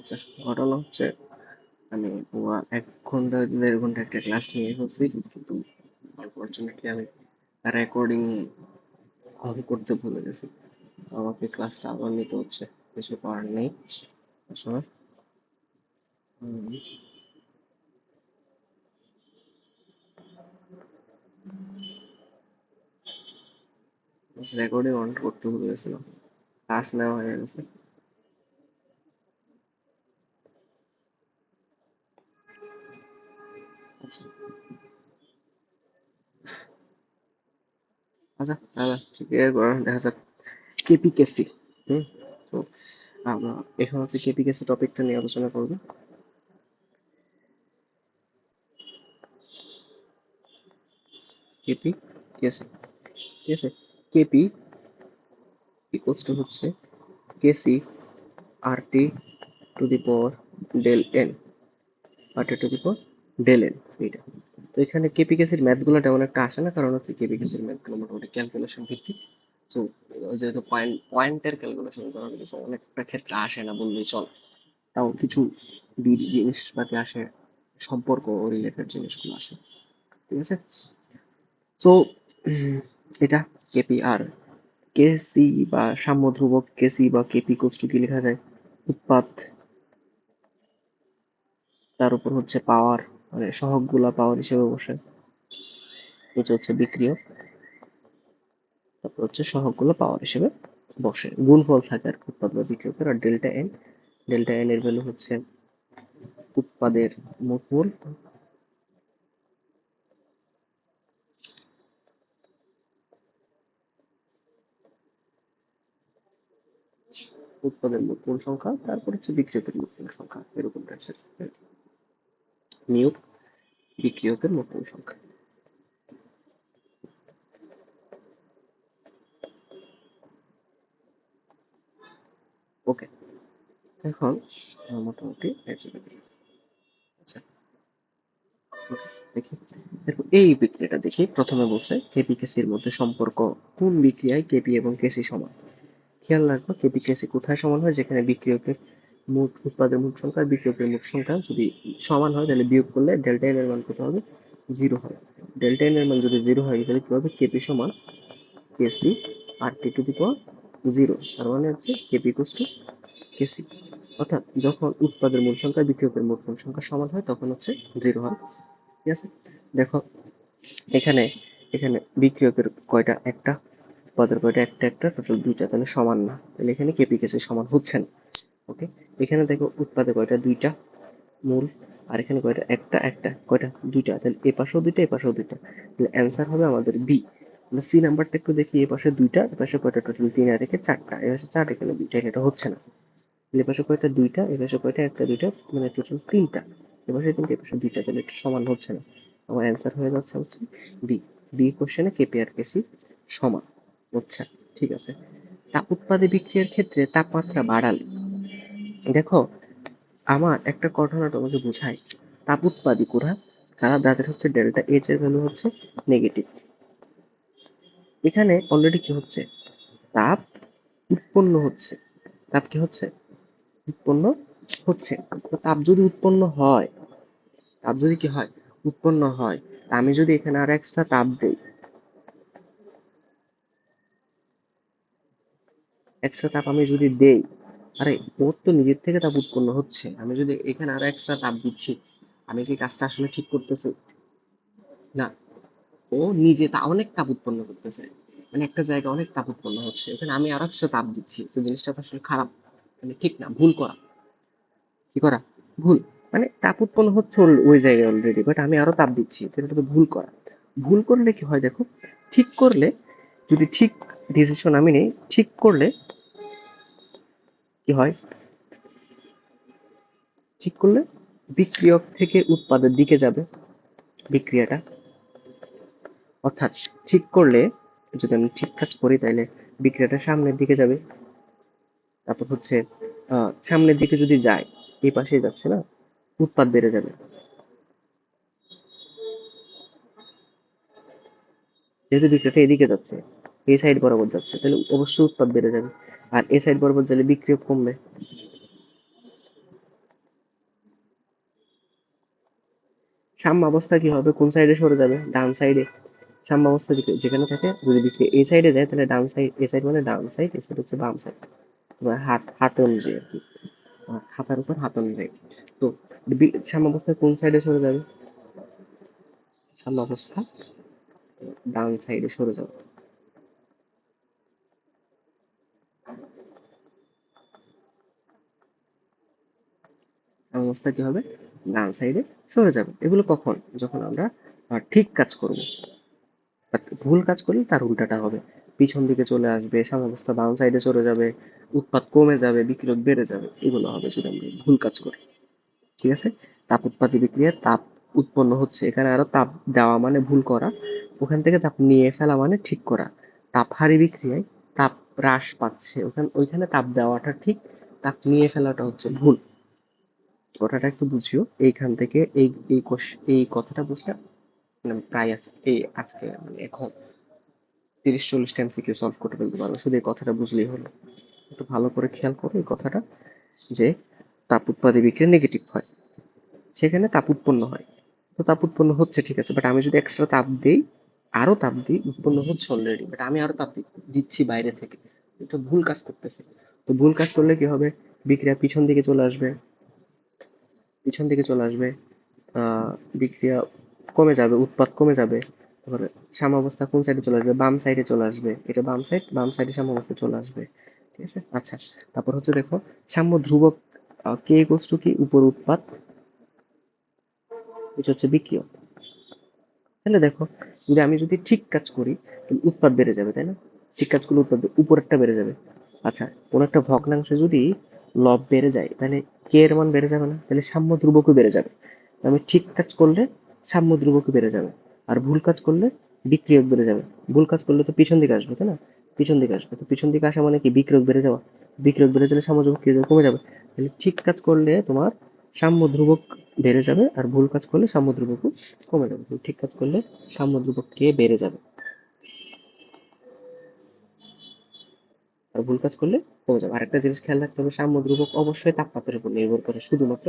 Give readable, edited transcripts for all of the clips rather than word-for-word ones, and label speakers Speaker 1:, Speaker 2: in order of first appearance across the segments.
Speaker 1: আচ্ছা, ঘটনা হচ্ছে আমি পুরো 1 ঘন্টা 1.5 ঘন্টা একটা ক্লাস নিয়ে ফেলছি, কিন্তু আনফরচুনেটলি আমি রেকর্ডিং অন করতে ভুলে গেছি। তো আমাকে ক্লাসটা আবার নিতে হচ্ছে, কিছু করার নেই আসলে। রেকর্ডিং অন করতে ভুলে গেছিলাম, ক্লাস নেওয়া হয়ে গেছে। আচ্ছা আচ্ছা দাদা, ঠিক আছে, দেখা যাক। কেপিকেসি। হুম। তো আমরা এখন হচ্ছে কেপিকেসি টপিকটা নিয়ে আলোচনা করবো। কেপিকেসি, ঠিক আছে। কেপি ইকুয়ালস টু হচ্ছে KC R T to the power del n, R T to the power del n, এইটা। তো এখানে কেপিকেসির ম্যাথগুলো তেমন একটা আসে না, কারণ হচ্ছে কেপিকেসির ম্যাথগুলো মোটামুটি ক্যালকুলেশন ভিত্তিক। তো যেহেতু পয়েন্টের ক্যালকুলেশন করা হয়েছে, অনেকটা ক্ষেত্রে আসে না বললেই চলে। তাও কিছু জিনিসপাতি আসে, সম্পর্ক রিলেটেড জিনিসগুলো আসে, ঠিক আছে। সো এটা কেপি আর কেসি বা সাম্য ধ্রুবক কেসি বা কেপি কোস্টু কি লেখা যায়, উৎপাদ, তার উপর হচ্ছে পাওয়ার, মানে সহগগুলা পাওয়ার হিসেবে বসে, এটা হচ্ছে বিক্রিয়ক, তারপর হচ্ছে সহগগুলো পাওয়ার হিসেবে বসে, গুণফল থাকে আর উৎপাদ বা বিক্রিয়কের। আর ডেল্টা এন এর ভ্যালু হচ্ছে উৎপাদের মোট মূল, উৎপাদের মোট মূল সংখ্যা, তারপর হচ্ছে বিক্রিয়কের মোট মূল সংখ্যা, এরকম টাইপসের নিয়োগ বিক্রিয়কের মোট মূল সংখ্যা। ওকে, এখন মোটামুটি আচ্ছা, ওকে, দেখি। দেখো এই বিক্রিয়াটা দেখি, প্রথমে বলছে কেপি কেসির মধ্যে সম্পর্ক কোন বিক্রিয়ায় কেপি এবং কেসি সমান। খেয়াল রাখবো কেপি কেসি কোথায় সমান হয়, যেখানে বিক্রিয়কের মোট উৎপাদের মোট সংখ্যা আর বিক্রিয়কের মোট সংখ্যা যদি সমান হয়, তাহলে বিয়োগ করলে ডেল্টা এন এর মান কত হবে, 0 হবে। ডেল্টা এন এর মান যদি 0 হয়, তাহলে কি হবে, কেপি সমান কেসি আর টি টু দি পাওয়ার 0। তার মানে হচ্ছে কেপি ইকুয়ালস টু কেসি। অর্থাৎ যখন উৎপাদের মূল সংখ্যা বিক্রিয়কের মোট মূল সংখ্যা সমান হয়, তখন হচ্ছে 0 হয়, ঠিক আছে। দেখো এখানে এখানে বিক্রিয়কের কয়টা, একটা, উৎপাদের কয়টা, একটা একটা, টোটাল 2টা, তাহলে সমান না, তাহলে এখানে কেপি কেসি সমান হচ্ছে না। ওকে, এখানে দেখো উৎপাদে কয়টা, 2টা মূল, আর এখানে কয়টা, একটা একটা, কয়টা, 2টা, তাহলে এ পাশেও 2টা এ পাশেও 2টা, তাহলে অ্যান্সার হবে আমাদের বি। তাহলে সি নাম্বারটা একটু দেখি, এ পাশে 2টা, এ পাশে কয়টা, টোটাল 3 আর একে 4টা, এ পাশে 4, এখানে 2টা, এটা হচ্ছে না। তাহলে এ পাশে কয়টা, 2টা, এ পাশে কয়টা, একটা 2টা, মানে টোটাল 3টা, এ পাশে 3টা এ পাশে 2টা, তাহলে এটা সমান হচ্ছে না। আমার অ্যান্সার হয়ে যাচ্ছে হচ্ছে বি। বি কোশ্চেনে কেপি আর কেসি সমান। আচ্ছা, ঠিক আছে। তাপ উৎপাদে বিক্রিয়ার ক্ষেত্রে তাপমাত্রা বাড়ালে, দেখো আমার একটা ঘটনা তোমাকে বোঝাই। তাপ উৎপাদী কোরা কারা, যাদের হচ্ছে ডেল্টা এইচ এর ভ্যালু হচ্ছে নেগেটিভ। এখানে অলরেডি কি হচ্ছে, তাপ উৎপন্ন হচ্ছে, তাপ কি হচ্ছে, উৎপন্ন হচ্ছে। তো তাপ যদি উৎপন্ন হয়, তাপ যদি কি হয়, উৎপন্ন হয়, তা আমি যদি এখানে আর এক্সট্রা তাপ দেই, এক্সট্রা তাপ আমি যদি দেই, আরে ওর তো নিজের থেকে তাপ উৎপন্ন হচ্ছে, আমি যদি এখানে আরো এক্সট্রা তাপ দিচ্ছি, আমি কি কাজটা আসলে ঠিক করতেছি? না, ও নিজে তা অনেক তাপ উৎপন্ন করতেছে, মানে একটা জায়গায় অনেক তাপ উৎপন্ন হচ্ছে, এখানে আমি আরো একটা তাপ দিচ্ছি, তো জিনিসটা তো আসলে খারাপ, মানে ঠিক না, ভুল করা, কি করা, ভুল। মানে তাপ উৎপন্ন হচ্ছে ওই জায়গায় অলরেডি, বাট আমি আরো তাপ দিচ্ছি, তো এটা তো ভুল করা। ভুল করলে কি হয় দেখো, ঠিক করলে, যদি ঠিক ডিসিশন আমি নেই, ঠিক করলে কি হয়, ঠিক করলে বিক্রিয়ক থেকে উৎপাদের দিকে যাবে বিক্রিয়াটা। অর্থাৎ ঠিক করলে, যদি আমি ঠিক কাজ করি, তাহলে বিক্রিয়াটা সামনের দিকে যাবে। তারপর হচ্ছে সামনের দিকে যদি যায়, এই পাশে যাচ্ছে না, উৎপাদ বেড়ে যাবে। যেহেতু বিক্রিয়াটা এদিকে যাচ্ছে, এই সাইড বরাবর যাচ্ছে, তাহলে অবশ্যই উৎপাদ বেড়ে যাবে। আর এই সাইড বরাবর গেলে বিক্রিয়ক কমবে। সাম্যাবস্থা কি হবে, কোন সাইডে সরে যাবে, ডান সাইডে। সাম্যাবস্থা যেখানে থাকে, যদি বিক্রিয়া এই সাইডে যায় তাহলে ডান সাইড, এই সাইড মানে ডান সাইড, এই সাইড হচ্ছে বাম সাইড। তোমার হাত অনুযায়ী আর কি, খাতার উপর হাত অনুযায়ী। তো সাম্যাবস্থা কোন সাইডে সরে যাবে, সাম্যাবস্থা ডান সাইডে সরে যাবে। সাম্যাবস্থা কি হবে, ডান সাইডে সরে যাবে। এগুলো কখন, যখন আমরা ঠিক কাজ করব। বাট ভুল কাজ করলে তার উল্টাটা হবে, পিছন দিকে চলে আসবে, সাম্যাবস্থা বাম সাইডে চলে যাবে, উৎপাদ কমে যাবে, বিকিরণ বেড়ে যাবে। এগুলো হবে যদি আমরা ভুল কাজ করি। ঠিক আছে, তাপ উৎপাদী বিক্রিয়ায় তাপ উৎপন্ন হচ্ছে, এখানে আরো তাপ দেওয়া মানে ভুল করা, ওখান থেকে তাপ নিয়ে ফেলা মানে ঠিক করা। তাপহারী বিক্রিয়ায় তাপ হ্রাস পাচ্ছে, ওইখানে তাপ দেওয়াটা ঠিক, তাপ নিয়ে ফেলাটা হচ্ছে ভুল। কথাটা একটু বুঝিও, এইখান থেকে এই কথাটা বুঝলে মানে প্রায় আজকে মানে এখন 30-40টা এমসিকিউ সলভ করতে ফেলতে পারবে, শুধু এই কথাটা বুঝলেই হলো। একটু ভালো করে খেয়াল করো এই কথাটা, যে তাপ উৎপাদী বিক্রিয়া নেগেটিভ হয়, সেখানে তাপ উৎপন্ন হয়। তো তাপ উৎপন্ন হচ্ছে ঠিক আছে, বাট আমি যদি এক্সট্রা তাপ দিই, আরো তাপ দিই, উৎপন্ন হচ্ছে অলরেডি, বাট আমি আরো তাপ দিচ্ছি বাইরে থেকে, এটা ভুল কাজ করতেছে। তো ভুল কাজ করলে কি হবে, বিক্রিয়া পিছন দিকে চলে আসবে, পিছন দিকে চলে আসবে, আহ বিক্রিয়া কমে যাবে, উৎপাদ কমে যাবে। তারপরে সাম্যাবস্থা কোন সাইডে চলে আসবে, বাম সাইডে চলে আসবে, এটা বাম সাইড, বাম সাইডে সাম্যাবস্থা চলে আসবে। ঠিক আছে, আচ্ছা। তারপর হচ্ছে দেখো, সাম্য ধ্রুবক কে ইকুয়ালস টু কি, উপর উৎপাদ, এটা হচ্ছে বিক্রিয়া। তাহলে দেখো, যদি ঠিক কাজ করি তাহলে উৎপাদ বেড়ে যাবে, তাই না? ঠিক কাজ করলে উৎপাদ উপরেরটা বেড়ে যাবে। আচ্ছা, কোন একটা ভগ্নাংশে যদি লব বেড়ে যায় তাহলে কে এর মান বেড়ে যাবে না, তাহলে সাম্য ধ্রুবকও বেড়ে যাবে। আমি ঠিক কাজ করলে সাম্য ধ্রুবকও বেড়ে যাবে, আর ভুল কাজ করলে বিক্রিয়ক বেড়ে যাবে। ভুল কাজ করলে তো পিছন দিকে আসবে, তাই না? পিছন দিকে আসবে, তো পিছন দিকে আসা মানে কি, বিক্রিয়ক বেড়ে যাওয়া। বিক্রিয়ক বেড়ে গেলে সাম্য ধ্রুবক কমে যাবে। তাহলে ঠিক কাজ করলে তোমার সাম্য ধ্রুবক বেড়ে যাবে, আর ভুল কাজ করলে সাম্য ধ্রুবকও কমে যাবে। তুমি ঠিক কাজ করলে সাম্য ধ্রুবক কে বেড়ে যাবে, আর ভুল কাজ করলে কমে যাবে। আরেকটা জিনিস খেয়াল রাখতে হবে, সাম্য ধ্রুবক অবশ্যই তাপমাত্রার উপর নির্ভর করে, শুধুমাত্র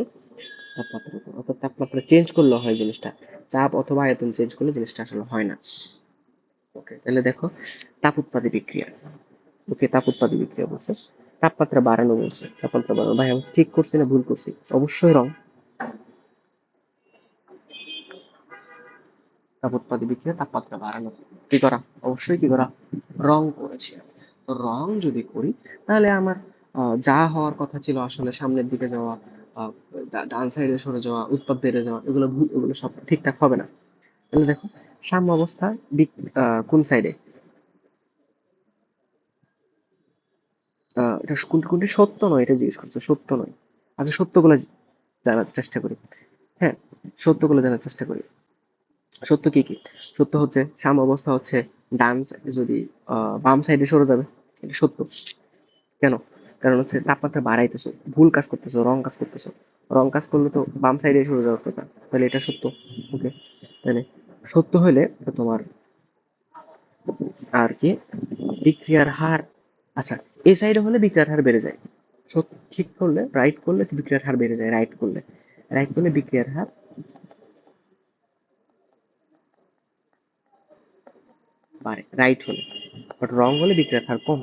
Speaker 1: তাপমাত্রার উপর। অর্থাৎ তাপমাত্রা চেঞ্জ করলে হয় জিনিসটা, চাপ অথবা আয়তন চেঞ্জ করলে জিনিসটা আসলে হয় না। ওকে, তাহলে দেখো, তাপ উৎপাদী বিক্রিয়া, ওকে তাপ উৎপাদী বিক্রিয়া বলছে, তাপমাত্রা বাড়ানো বলছে, তাপমাত্রা বাড়ানো। ভাই আমি ঠিক করছি না ভুল করছি? অবশ্যই রং। তাপ উৎপাদী বিক্রিয়া তাপমাত্রা বাড়ানো, কি করা, অবশ্যই কি করা, রং করেছি আমি। তো রং যদি করি তাহলে আমার যা হওয়ার কথা ছিল আসলে, সামনের দিকে যাওয়া, আহ, ডান সাইডে সরে যাওয়া, উৎপাদ বেড়ে যাওয়া, এগুলো ভুল, এগুলো সব ঠিকঠাক হবে না। তাহলে দেখো, সাম্য অবস্থা কোন সাইডে, এটা কোনটি কোনটি সত্য নয়, এটা জিজ্ঞেস করছে, সত্য নয়। আগে সত্যগুলো জানার চেষ্টা করি। হ্যাঁ, সত্যগুলো জানার চেষ্টা করি। সত্য কি কি, সত্য হচ্ছে সাম্য অবস্থা হচ্ছে যদি বাম সাইডে সরে যাবে, এটা সত্য। কেন, কারণ হচ্ছে তাপমাত্রা বাড়াইতেছো, ভুল কাজ করতেছো, রং কাজ করতেছো। রং কাজ করলে তো বাম সাইডে সরে যাওয়ার কথা, তাহলে এটা সত্য। ওকে, তাহলে সত্য হলে তোমার আর কি, বিক্রিয়ার হার, আচ্ছা, এই সাইডে হলে বিক্রিয়ার হার বেড়ে যায়। ঠিক করলে, রাইট করলে বিক্রিয়ার হার বেড়ে যায়, রাইট করলে বিক্রিয়ার হার বাড়ে, রাইট হলে। বাট রং হলে বিক্রিয়ার হার কম।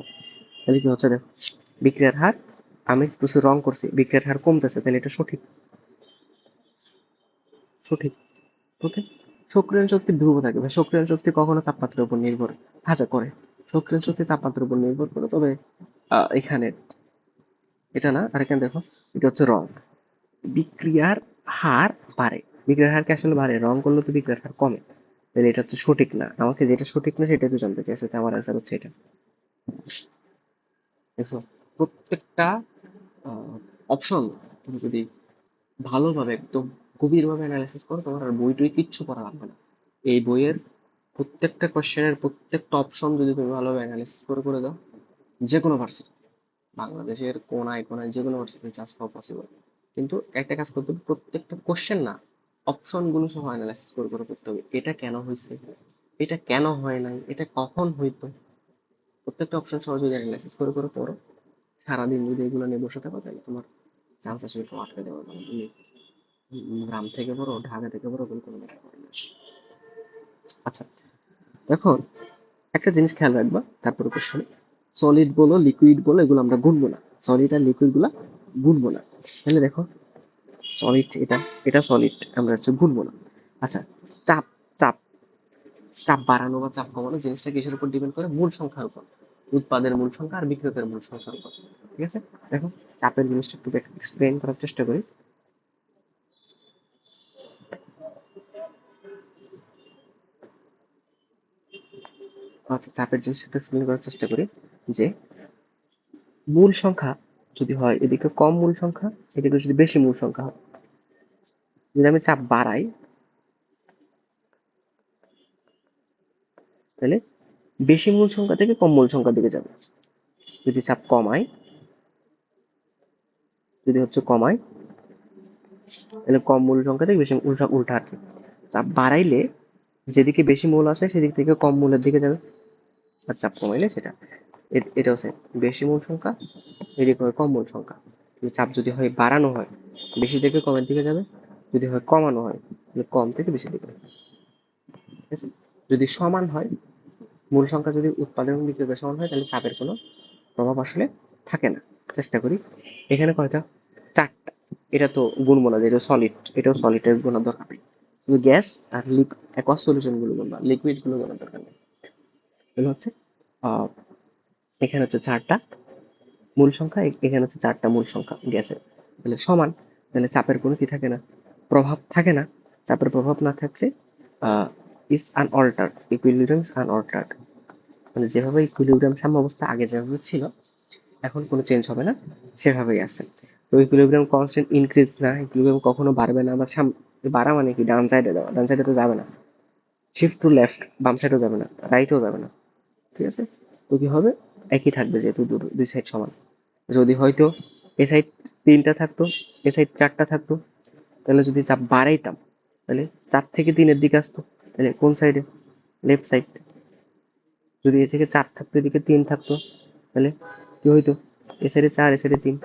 Speaker 1: তাহলে কি হচ্ছে দেখো, বিক্রিয়ার হার, আমি কিছু রং করছি, বিক্রিয়ার হার কমতেছে, তাহলে এটা সঠিক, সঠিক। ওকে, সক্রিয়ণ শক্তি ধ্রুব থাকে ভাই, সক্রিয়ণ শক্তি কখনো তাপমাত্রার উপর নির্ভর, আচ্ছা করে, সক্রিয়ণ শক্তি তাপমাত্রার উপর নির্ভর করে, তবে এখানে এটা না, আর এখানে দেখো, এটা হচ্ছে রং, বিক্রিয়ার হার বাড়ে, বিক্রিয়ার হার কি আসলে বাড়ে, রং করলে তো বিক্রিয়ার হার কমে। তাহলে এটা হচ্ছে সঠিক না, আমাকে যেটা সঠিক না সেটাই তো জানতে চাইছে, তাই আমার অ্যান্সার হচ্ছে এটা। দেখো, প্রত্যেকটা অপশন তুমি যদি ভালোভাবে একদম গভীরভাবে অ্যানালাইসিস করো, তোমার আর বই টই কিচ্ছু পড়া লাগবে না। এই বইয়ের প্রত্যেকটা কোশ্চেনের প্রত্যেকটা অপশন যদি তুমি ভালোভাবে অ্যানালাইসিস করে করে দাও, যে কোনো ভার্সিটি, বাংলাদেশের কোনায় কোনায় যে কোনো ভার্সিটি চান্স পাওয়া পসিবল। কিন্তু একটা কাজ করতে হবে, প্রত্যেকটা কোশ্চেন না, অপশন গুলো সহ অ্যানালাইসিস করে করে করতে হবে, এটা কেন হয়েছে, এটা কেন হয় নাই, এটা কখন হইতো, প্রত্যেকটা অপশন সহ যদি অ্যানালাইসিস করে করে পড়ো, সারাদিন যদি এগুলো নিয়ে বসে থাকো, তাহলে তোমার চান্স আসবে কেউ আটকে দেওয়ার, মানে তুমি গ্রাম থেকে বড়, ঢাকা থেকে বড়, কোনো ম্যাটার করে না। আচ্ছা, এখন একটা জিনিস খেয়াল রাখবা, তারপরে কোশ্চেন, সলিড বলো লিকুইড বলো এগুলো আমরা গুনবো না, সলিড আর লিকুইড গুলা গুনবো না। তাহলে দেখো সলিড, এটা এটা সলিড, আমরা হচ্ছে গুনবো না। আচ্ছা, চাপ, চাপ চাপ বাড়ানো বা চাপ কমানো জিনিসটা কিসের উপর ডিপেন্ড করে? মূল সংখ্যার উপর, উৎপাদের মূল সংখ্যা আর বিক্রিয়কের মূল সংখ্যার উপর। ঠিক আছে, দেখো চাপের জিনিসটা একটু এক্সপ্লেন করার চেষ্টা করি। আচ্ছা, চাপের জিনিসটা একটু এক্সপ্লেন করার চেষ্টা করি যে মূল সংখ্যা যদি হয় এদিকে কম মূল সংখ্যা, এদিকে যদি বেশি মূল সংখ্যা হয়, যদি আমি চাপ বাড়াই তাহলে বেশি মূল সংখ্যা থেকে কম মূল সংখ্যার দিকে যাবে। যদি চাপ কমাই, যদি হচ্ছে কমাই তাহলে কম মূল সংখ্যা থেকে বেশি মূল সংখ্যা, উল্টা আর কি। চাপ বাড়াইলে যেদিকে বেশি মূল আছে সেদিক থেকে কম মূলের দিকে যাবে, আর চাপ কমাইলে সেটা, এটা হচ্ছে বেশি মূল সংখ্যা, এদিকে হয় কম মূল সংখ্যা। চাপ যদি হয় বাড়ানো হয় বেশি থেকে কমের দিকে যাবে, যদি হয় কমানো হয় তাহলে কম থেকে বেশি দিকে। ঠিক আছে, যদি সমান হয়, মূল সংখ্যা যদি উৎপাদন এবং বিক্রিয়কের সমান হয় তাহলে চাপের কোনো প্রভাব আসলে থাকে না। চেষ্টা করি, এখানে কয়টা? চারটা। এটা তো গুণবো না, যেটা সলিড, এটাও সলিডের গুণার দরকার নেই, শুধু গ্যাস আর অ্যাকোয়াস সলিউশন গুলো গুণবা, লিকুইড গুলো গুণার দরকার নেই। তাহলে হচ্ছে আহ এখানে হচ্ছে চারটা মূল সংখ্যা, এখানে হচ্ছে চারটা মূল সংখ্যা গ্যাসের, তাহলে সমান, তাহলে চাপের কোনো কি থাকে না? প্রভাব থাকে না। চাপের প্রভাব না থাকলে ইজ আনঅল্টার্ড, ইকুইলিব্রিয়াম ইজ আনঅল্টার্ড, মানে যেভাবে ইকুইলিব্রিয়াম সাম্যাবস্থা আগে যেভাবে ছিল এখন কোনো চেঞ্জ হবে না, সেভাবেই আছে। তো ইকুইলিব্রিয়াম কনস্ট্যান্ট ইনক্রিজ না, ইকুইলিব্রিয়াম কখনো বাড়বে না। আবার বাড়া মানে কি? ডান সাইডে যাওয়া, ডান সাইডে তো যাবে না। শিফট টু লেফট, বাম সাইডেও যাবে না, রাইটও যাবে না। ঠিক আছে, তো কি হবে? একই থাকবে যেহেতু দুই সাইড সমান। যদি হয়তো এ সাইড তিনটা থাকতো, এ সাইড চারটা থাকতো, তাহলে যদি চাপ বাড়াইতাম তাহলে 4 থেকে 3-এর দিকে আসতো, তাহলে কোন সাইডে? Left side. যদি এ থেকে 4 থাকতো এদিকে 3 থাকতো তাহলে কি হইতো? এ সাইডে 4 এ সাইডে 3,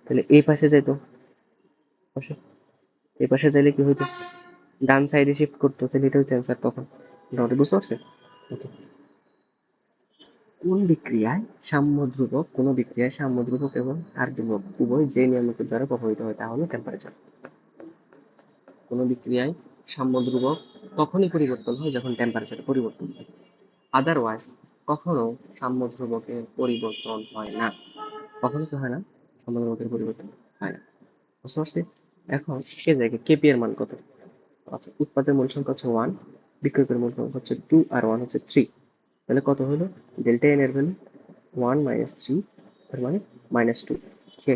Speaker 1: তাহলে এই পাশে যাইতো, পাশে এই পাশে যাইলে কি হইতো? ডান সাইডে শিফট করতো, তাহলে এটা হইতো অ্যান্সার তখন। মোটামুটি বুঝতে পারছে? ওকে, কোন বিক্রিয়ায় সাম্য ধ্রুবক, কোন বিক্রিয়ায় সাম্য ধ্রুবক এবং আর ধ্রুবক উভয় যে নিয়ামকের দ্বারা প্রভাবিত হয় তা হলো টেম্পারেচার। কোন বিক্রিয়ায় সাম্য ধ্রুবক তখনই পরিবর্তন হয় যখন টেম্পারেচারে পরিবর্তন হয়, আদারওয়াইজ কখনো সাম্য ধ্রুবকের পরিবর্তন হয় না। কখনো কি হয় না? সাম্য ধ্রুবকের পরিবর্তন হয় না। বুঝতে পারছি? এখন এ জায়গায় কেপি এর মান কত? আচ্ছা, উৎপাদের মূল সংখ্যা হচ্ছে 1, বিক্রিয়কের মূল সংখ্যা হচ্ছে 2 আর 1 হচ্ছে 3, তাহলে কত হলো? ডেল্টা এন এর ভ্যালু 1 মাইনাস 3, তার মানে -2।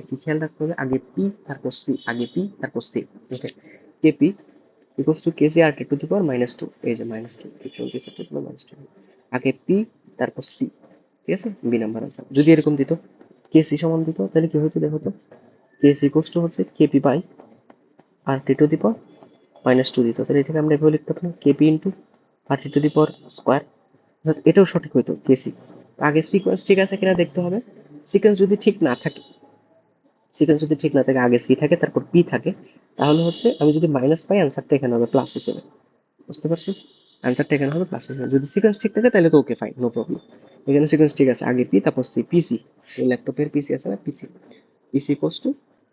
Speaker 1: কি খেয়াল রাখতে হবে? আগে পি তারপর সি, আগে পি তারপর C. Okay, KP equals to KC R T to the power -2, এই যে -2, কেসি টু দি পাওয়ার -2, আগে পি তারপর সি। ঠিক আছে, বি নাম্বার আনসার। যদি এরকম দিত, কেসি সমান দিত, তাহলে কি হতো দেখো তো? কেসি ইকুয়ালস টু হচ্ছে KP by R T to the power -2 দিত, তাহলে এটাকে আমরা এভাবে লিখতে পারি KP into R T to the power square. অর্থাৎ এটাও সঠিক হইতো কেসি। আগে সিকোয়েন্স ঠিক আছে কিনা দেখতে হবে। সিকোয়েন্স যদি ঠিক না থাকে, সিকোয়েন্স যদি ঠিক না থাকে, আগে সি থাকে তারপর পি থাকে, তাহলে হচ্ছে আমি যদি মাইনাস পাই অ্যান্সারটা এখানে হবে প্লাস হিসেবে। বুঝতে পারছি? অ্যান্সারটা এখানে হবে প্লাস হিসেবে। যদি সিকোয়েন্স ঠিক থাকে তাহলে তো ওকে, ফাইন, নো প্রবলেম। এখানে সিকোয়েন্স ঠিক আছে, আগে পি তারপর সি, পিসি, এই ল্যাপটপের পিসি আছে না, PC, PC equals to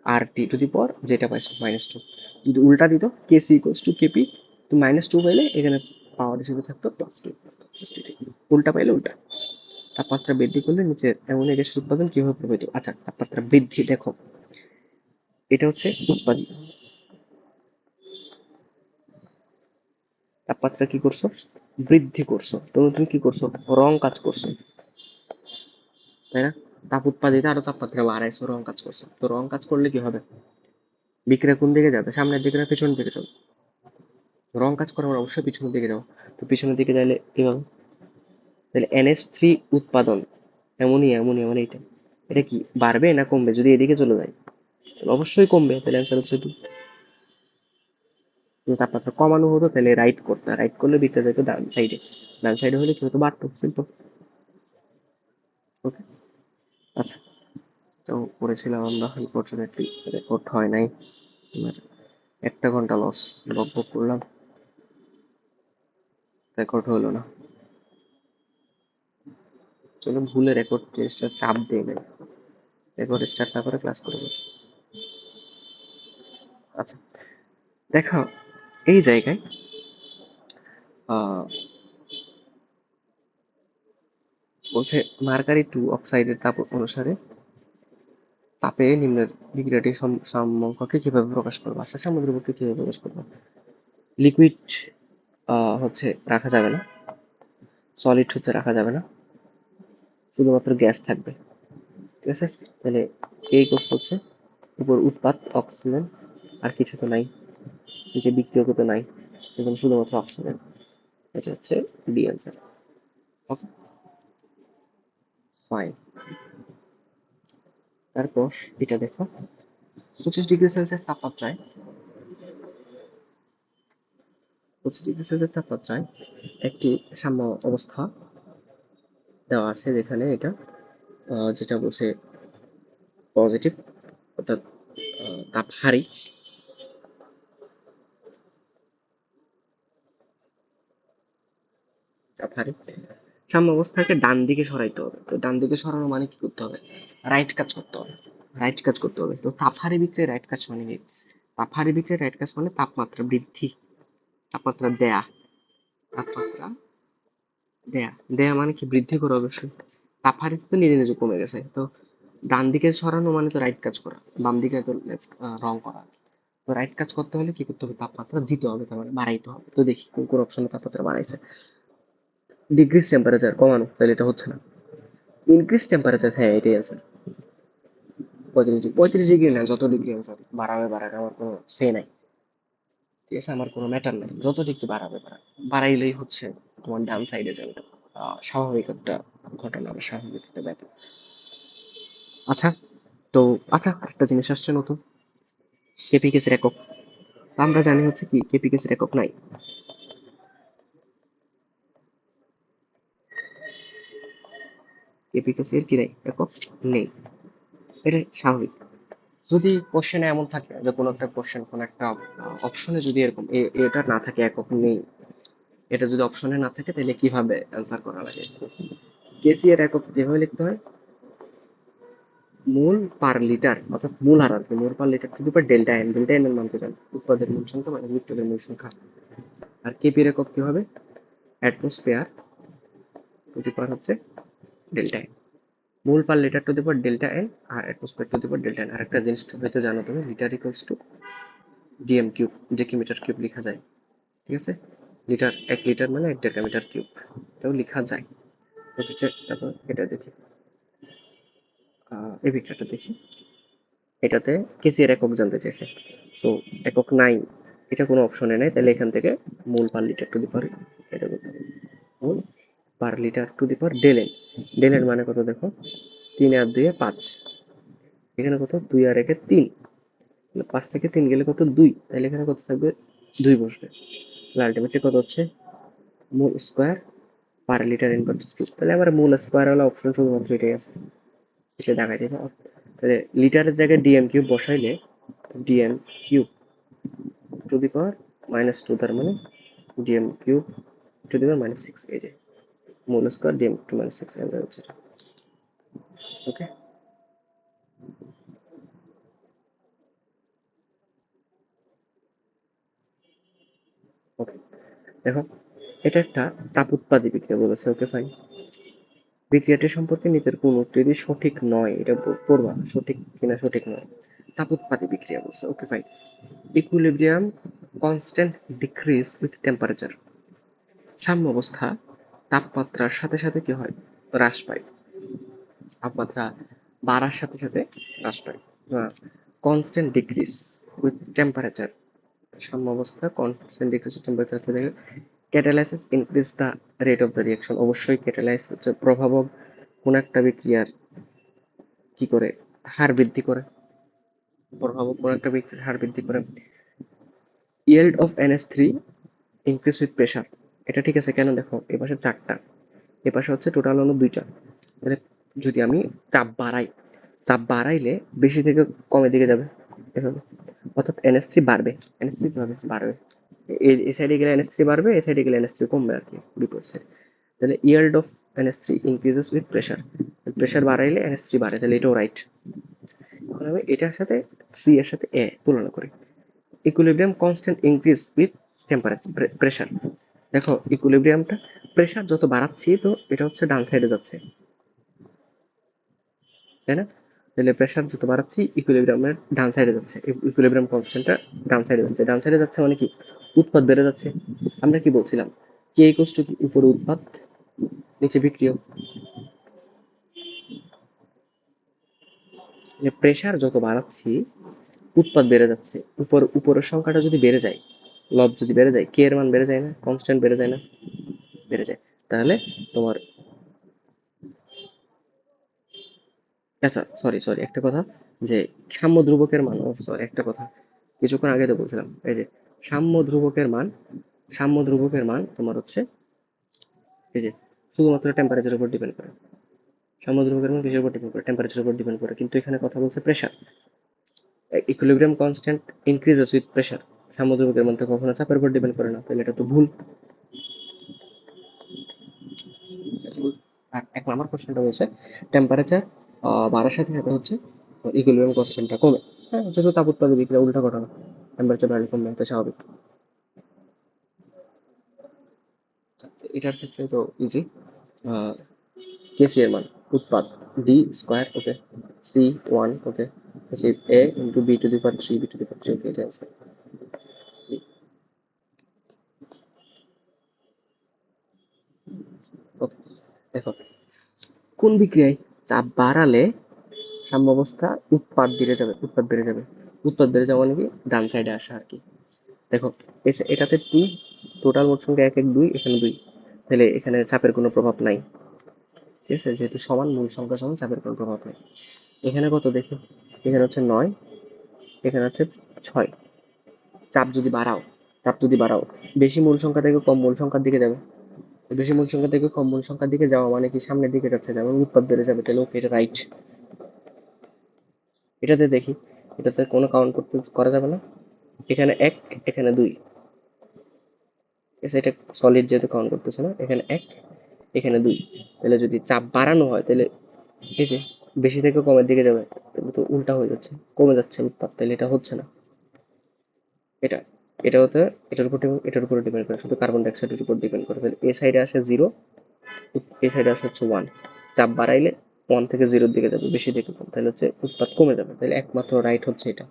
Speaker 1: R T to the power যেটা পাইছো -2। যদি উল্টা দিত কেসি ইকুয়ালস টু কেপি, তো -2 পাইলে এখানে পাওয়ার হিসেবে থাকতো +2। জাস্ট এটাই, উল্টা পাইলে উল্টা। তাপমাত্রা বৃদ্ধি করলে নিচে অ্যামোনিয়া গ্যাসের উৎপাদন কিভাবে প্রভাবিত? আচ্ছা, তাপমাত্রা বৃদ্ধি দেখো, এটা হচ্ছে উৎপাদন। তাপমাত্রা কি করছো? বৃদ্ধি করছো, তুমি কি করছো? রং কাজ করছো, তাই না? তাপ উৎপাদিত আরো তাপমাত্রা বাড়াইছো, রং কাজ করছো। তো রং কাজ করলে কি হবে? বিক্রিয়া কোন দিকে যাবে? সামনের দিকে না পিছনের দিকে যাবে? রং কাজ করার মানে অবশ্যই পিছনের দিকে যাও। তো পিছনের দিকে যাইলে এভাবে, তাহলে NH3 উৎপাদন, অ্যামোনিয়া, অ্যামোনিয়া মানে এটা, এটা কি বাড়বে না কমবে যদি এদিকে চলে যায়? অবশ্যই কমবে, তাহলে অ্যান্সার হচ্ছে 2। যদি তাপমাত্রা কমানো হতো তাহলে রাইট করতে, রাইট করলে বিটটা যেত ডান সাইডে, ডান সাইডে হলে কি হতো? বাড়তো, সিম্পল। ওকে, আচ্ছা, তো করেছিলাম আমরা, আনফরচুনেটলি রেকর্ড হয় নাই। 1 ঘন্টা লস, বক বক করলাম, রেকর্ড হলো না। চলো ভুলে রেকর্ড জিনিসটা চাপ দিয়ে নেই, রেকর্ড স্টার্ট না করে ক্লাস করে বসে। আচ্ছা দেখো, এই জায়গায় বলছে মার্কারি 2 অক্সাইডের তাপ অনুসারে তাপে নিম্নের বিক্রিয়াটির সাম্যাঙ্ককে কিভাবে প্রকাশ করবো? আচ্ছা সামুদ্রিককে কিভাবে প্রকাশ করবো? লিকুইড হচ্ছে রাখা যাবে না, সলিড হচ্ছে রাখা যাবে না, শুধুমাত্র গ্যাস থাকবে। ঠিক আছে, তাহলে এই কোর্স হচ্ছে উপর উৎপাদ অক্সিজেন, আর কিছু তো নাই, নিচে বিক্রিয়ক তো নাই, এজন্য শুধুমাত্র অক্সিজেন। এটা হচ্ছে বি অ্যান্সার। Okay fine. তারপর এটা দেখো, 25 ডিগ্রি সেলসিয়াস তাপমাত্রায় 25 ডিগ্রি সেলসিয়াস তাপমাত্রায় একটি সাম্য অবস্থা দেওয়া আছে, যেখানে এটা যেটা বলছে পজিটিভ, অর্থাৎ তাপ হারি সাম্য অবস্থাকে ডান দিকে সরাইতে হবে। তো ডান দিকে সরানো মানে কি করতে হবে? রাইট কাজ করতে হবে, রাইট কাজ করতে হবে। তো তাপহারি বিক্রিয়ায় রাইট কাজ মানে কি? তাপহারি বিক্রিয়ায় রাইট কাজ মানে তাপমাত্রা বৃদ্ধি, তাপমাত্রা দেয়া, তাপমাত্রা দেয়া, দেয়া মানে কি? বৃদ্ধি করা অবশ্যই। তাপহারিতে তো নিজে নিজে কমে গেছে, তো ডান দিকে সরানো মানে তো রাইট কাজ করা, বাম দিকে তো রং করা। তো রাইট কাজ করতে হলে কি করতে হবে? তাপমাত্রা দিতে হবে, তার মানে বাড়াইতে হবে। তো দেখি কোন অপশনে তাপমাত্রা বাড়াইছে। ডিক্রিজ টেম্পারেচার কমানো, তাহলে এটা হচ্ছে না। ইনক্রিজ টেম্পারেচার, হ্যাঁ এটাই আছে। 35 ডিগ্রি, 35 ডিগ্রি না, যত ডিগ্রি অ্যান্সার বাড়াবে বাড়াক, আমার কোনো সে নাই। ঠিক আছে, আমার কোনো ম্যাটার নাই, যত ডিগ্রি বাড়াবে বাড়াক, বাড়াইলেই হচ্ছে তোমার ডান সাইডে যাবে। এটা স্বাভাবিক একটা ঘটনা বা স্বাভাবিক একটা ব্যাপার। আচ্ছা, তো আচ্ছা একটা জিনিস আসছে নতুন, কেপিকেসের একক। তো আমরা জানি হচ্ছে কি কেপিকেসের একক নাই, কেপিকেসের কি নাই, একক নেই, এটা স্বাভাবিক। যদি কোশ্চেনে এমন থাকে যে কোনো একটা কোশ্চেন, কোনো একটা অপশনে যদি এরকম এটা না থাকে, একক নেই, এটা যদি অপশনে না থাকে, তাহলে কিভাবে অ্যান্সার করা লাগে? কেসি এর একক যেভাবে লিখতে হয়, মোল পার লিটার, অর্থাৎ মোল হার আর কি, mole per litre to the power delta n, delta n এর মান তো জানি, উৎপাদের মূল সংখ্যা মানে মৃত্যুদের মূল সংখ্যা। আর কেপি এর একক কি হবে? অ্যাটমোস্ফিয়ার টু দি পাওয়ার হচ্ছে delta n, mole per litre to the power delta n, আর atmosphere to the power delta n. আর একটা জিনিস হয়তো জানো তুমি, litre equals to dm cube, যে কি মিটার কিউব লেখা যায়। ঠিক আছে, লিটার 1 লিটার মানে 1 ডেকামিটার কিউব, এটাও লেখা যায়। তো হচ্ছে, তারপর এটা দেখি, এই বিক্রিয়াটা দেখি, এটাতে কেসি এর একক জানতে চাইছে। সো একক নাই, এটা কোনো অপশনে নাই, তাহলে এখান থেকে মোল পার লিটার টু দি পাওয়ার, এটা করতে হবে, mole per litre to the power del n. Del n মানে কত দেখো, 3 আর 2 5, এখানে কত 2 আর 1 3, 5 থেকে 3 গেলে কত 2, তাহলে এখানে কত থাকবে 2 বসবে। তাহলে আলটিমেটলি কত হচ্ছে, mole square per litre inverse two. তাহলে আমার মোল স্কোয়ার হলো অপশন, শুধুমাত্র এটাই আছে, এটা দেখাই দিবে। তাহলে লিটারের জায়গায় ডিএম কিউব বসাইলে dm cube to the power -2, তার মানে dm cube to the power -6, এই যে mole square dm to -6 answer হচ্ছে এটা। ওকে, ওকে দেখো, এটা একটা তাপ উৎপাদী বিক্রিয়া বলেছে। ওকে ফাইন, বিক্রিয়াটি সম্পর্কে নিচের কোনটি সঠিক নয়, এটা পড়বা, সঠিক কিনা সঠিক নয়। তাপ উৎপাদী বিক্রিয়া বলছে। Okay fine, equilibrium constant decrease with temperature, সাম্য অবস্থা তাপমাত্রার সাথে সাথে কি হয়? হ্রাস পায়, তাপমাত্রা বাড়ার সাথে সাথে হ্রাস পায়। কনস্ট্যান্ট ডিক্রিজ উইথ টেম্পারেচার, সাম্য অবস্থা কনস্ট্যান্ট ডিক্রিজ উইথ টেম্পারেচার হচ্ছে ক্যাটালাইসিস increase the rate of the reaction. অবশ্যই ক্যাটালাইসিস হচ্ছে প্রভাবক কোন একটা বিক্রিয়ার কি করে, হার বৃদ্ধি করে, প্রভাবক কোন একটা বিক্রিয়ার হার বৃদ্ধি করে। yield of NH3 increase with pressure, এটা ঠিক আছে, কেন দেখো এ পাশে 4টা, এ পাশে হচ্ছে টোটাল হলো 2টা, মানে যদি আমি চাপ বাড়াই, চাপ বাড়াইলে বেশি থেকে কমের দিকে যাবে, এভাবে। অর্থাৎ NH3 বাড়বে। NH3 কিভাবে বাড়বে? এই সাইডে গেলে NH3 বাড়বে, এই সাইডে গেলে NH3 কমবে আর কি, বিপরীত সাইড। তাহলে yield of NH3 increases with pressure, pressure বাড়াইলে NH3 বাড়ে, তাহলে এটাও রাইট। এখন আমি এটার সাথে সি এর সাথে এ তুলনা করি। Equilibrium constant increase with temperature, pressure. দেখো ইকুইলিব্রিয়ামটা প্রেশার যত বাড়াচ্ছি তো এটা হচ্ছে ডান সাইডে যাচ্ছে, তাই না? তাহলে প্রেশার যত বাড়াচ্ছি ইকুইলিব্রিয়ামের ডান সাইডে যাচ্ছে, ইকুইলিব্রিয়াম কনস্ট্যান্টটা ডান সাইডে যাচ্ছে। ডান সাইডে যাচ্ছে মানে কি, উৎপাদ বেড়ে যাচ্ছে। আমরা কি বলছিলাম, কে ইকুয়ালস টু উপরে উৎপাদ নিচে বিক্রিয়। যে প্রেশার যত বাড়াচ্ছি উৎপাদ বেড়ে যাচ্ছে, উপরের সংখ্যাটা যদি বেড়ে যায়, লব যদি বেড়ে যায়, কে এর মান বেড়ে যায় না, কনস্ট্যান্ট বেড়ে যায় না, বেড়ে যায়। তাহলে তোমার, আচ্ছা সরি সরি একটা কথা, যে সাম্য ধ্রুবকের মান, সরি একটা কথা কিছুক্ষণ আগে তো বলছিলাম, এই যে সাম্য ধ্রুবকের মান, সাম্য ধ্রুবকের মান তোমার হচ্ছে এই যে শুধুমাত্র টেম্পারেচারের উপর ডিপেন্ড করে। সাম্য ধ্রুবকের মান কিসের উপর ডিপেন্ড করে, টেম্পারেচারের উপর ডিপেন্ড করে, কিন্তু এখানে কথা বলছে pressure. Equilibrium constant increases with pressure, সাম্য ধ্রুবকের মান তো কখনো চাপের উপর ডিপেন্ড করে না, তাহলে এটা তো ভুল। আর 1 নম্বর কোশ্চেনটা বলছে টেম্পারেচার বাড়ার সাথে সাথে হচ্ছে ইকুইলিব্রিয়াম কনস্ট্যান্টটা কমে। হ্যাঁ, যেহেতু তাপ উৎপাদক বিক্রিয়া উল্টা ঘটনা, টেম্পারেচার বাড়লে কমবে, এটা স্বাভাবিক। আচ্ছা, তো এটার ক্ষেত্রে তো ইজি, কেসি এর মান উৎপাদ D square, okay, C 1, okay, হচ্ছে A into B to the power 3, B to the power 3, okay, এটা অ্যান্সার। ওকে, দেখো কোন বিক্রিয়ায় চাপ বাড়ালে সাম্যাবস্থা উৎপাদ বেড়ে যাবে, উৎপাদ বেড়ে যাবে। উৎপাদ বেড়ে যাওয়া মানে কি, ডান সাইডে আসা আর কি। দেখো এটাতে 2, টোটাল মোট সংখ্যা 1 1 2, এখানে 2, তাহলে এখানে চাপের কোনো প্রভাব নাই। ঠিক আছে, যেহেতু সমান, মূল সংখ্যা সমান, চাপের কোনো প্রভাব নেই। এখানে কত দেখি, এখানে হচ্ছে 9, এখানে হচ্ছে 6। চাপ যদি বাড়াও, চাপ যদি বাড়াও, বেশি মূল সংখ্যা থেকে কম মূল সংখ্যার দিকে যাবে। বেশি মূল সংখ্যা থেকে কম মূল সংখ্যার দিকে যাওয়া মানে কি, সামনের দিকে যাচ্ছে, যেমন উৎপাদ বেড়ে যাবে, তাহলে ওকে, এটা রাইট। এটাতে দেখি, এটাতে কোনো কাউন্ট করতে করা যাবে না, এখানে 1, এখানে 2, ঠিক আছে, এটা সলিড যেহেতু কাউন্ট করতেছে না, এখানে 1, এখানে 2, তাহলে যদি চাপ বাড়ানো হয় তাহলে এই যে বেশি থেকে কমের দিকে যাবে, তাহলে তো উল্টা হয়ে যাচ্ছে, কমে যাচ্ছে উৎপাদ, তাহলে এটা হচ্ছে না। এটা এটা হতে এটার উপর ডিপেন্ড করে, শুধু কার্বন ডাইঅক্সাইডের উপর ডিপেন্ড করে, তাহলে এ সাইডে আসে 0, এ সাইডে আসে হচ্ছে 1। চাপ বাড়াইলে 1 থেকে 0-র দিকে যাবে, বেশি দিকে কম, তাহলে হচ্ছে উৎপাদ কমে যাবে, তাহলে একমাত্র রাইট হচ্ছে এটা।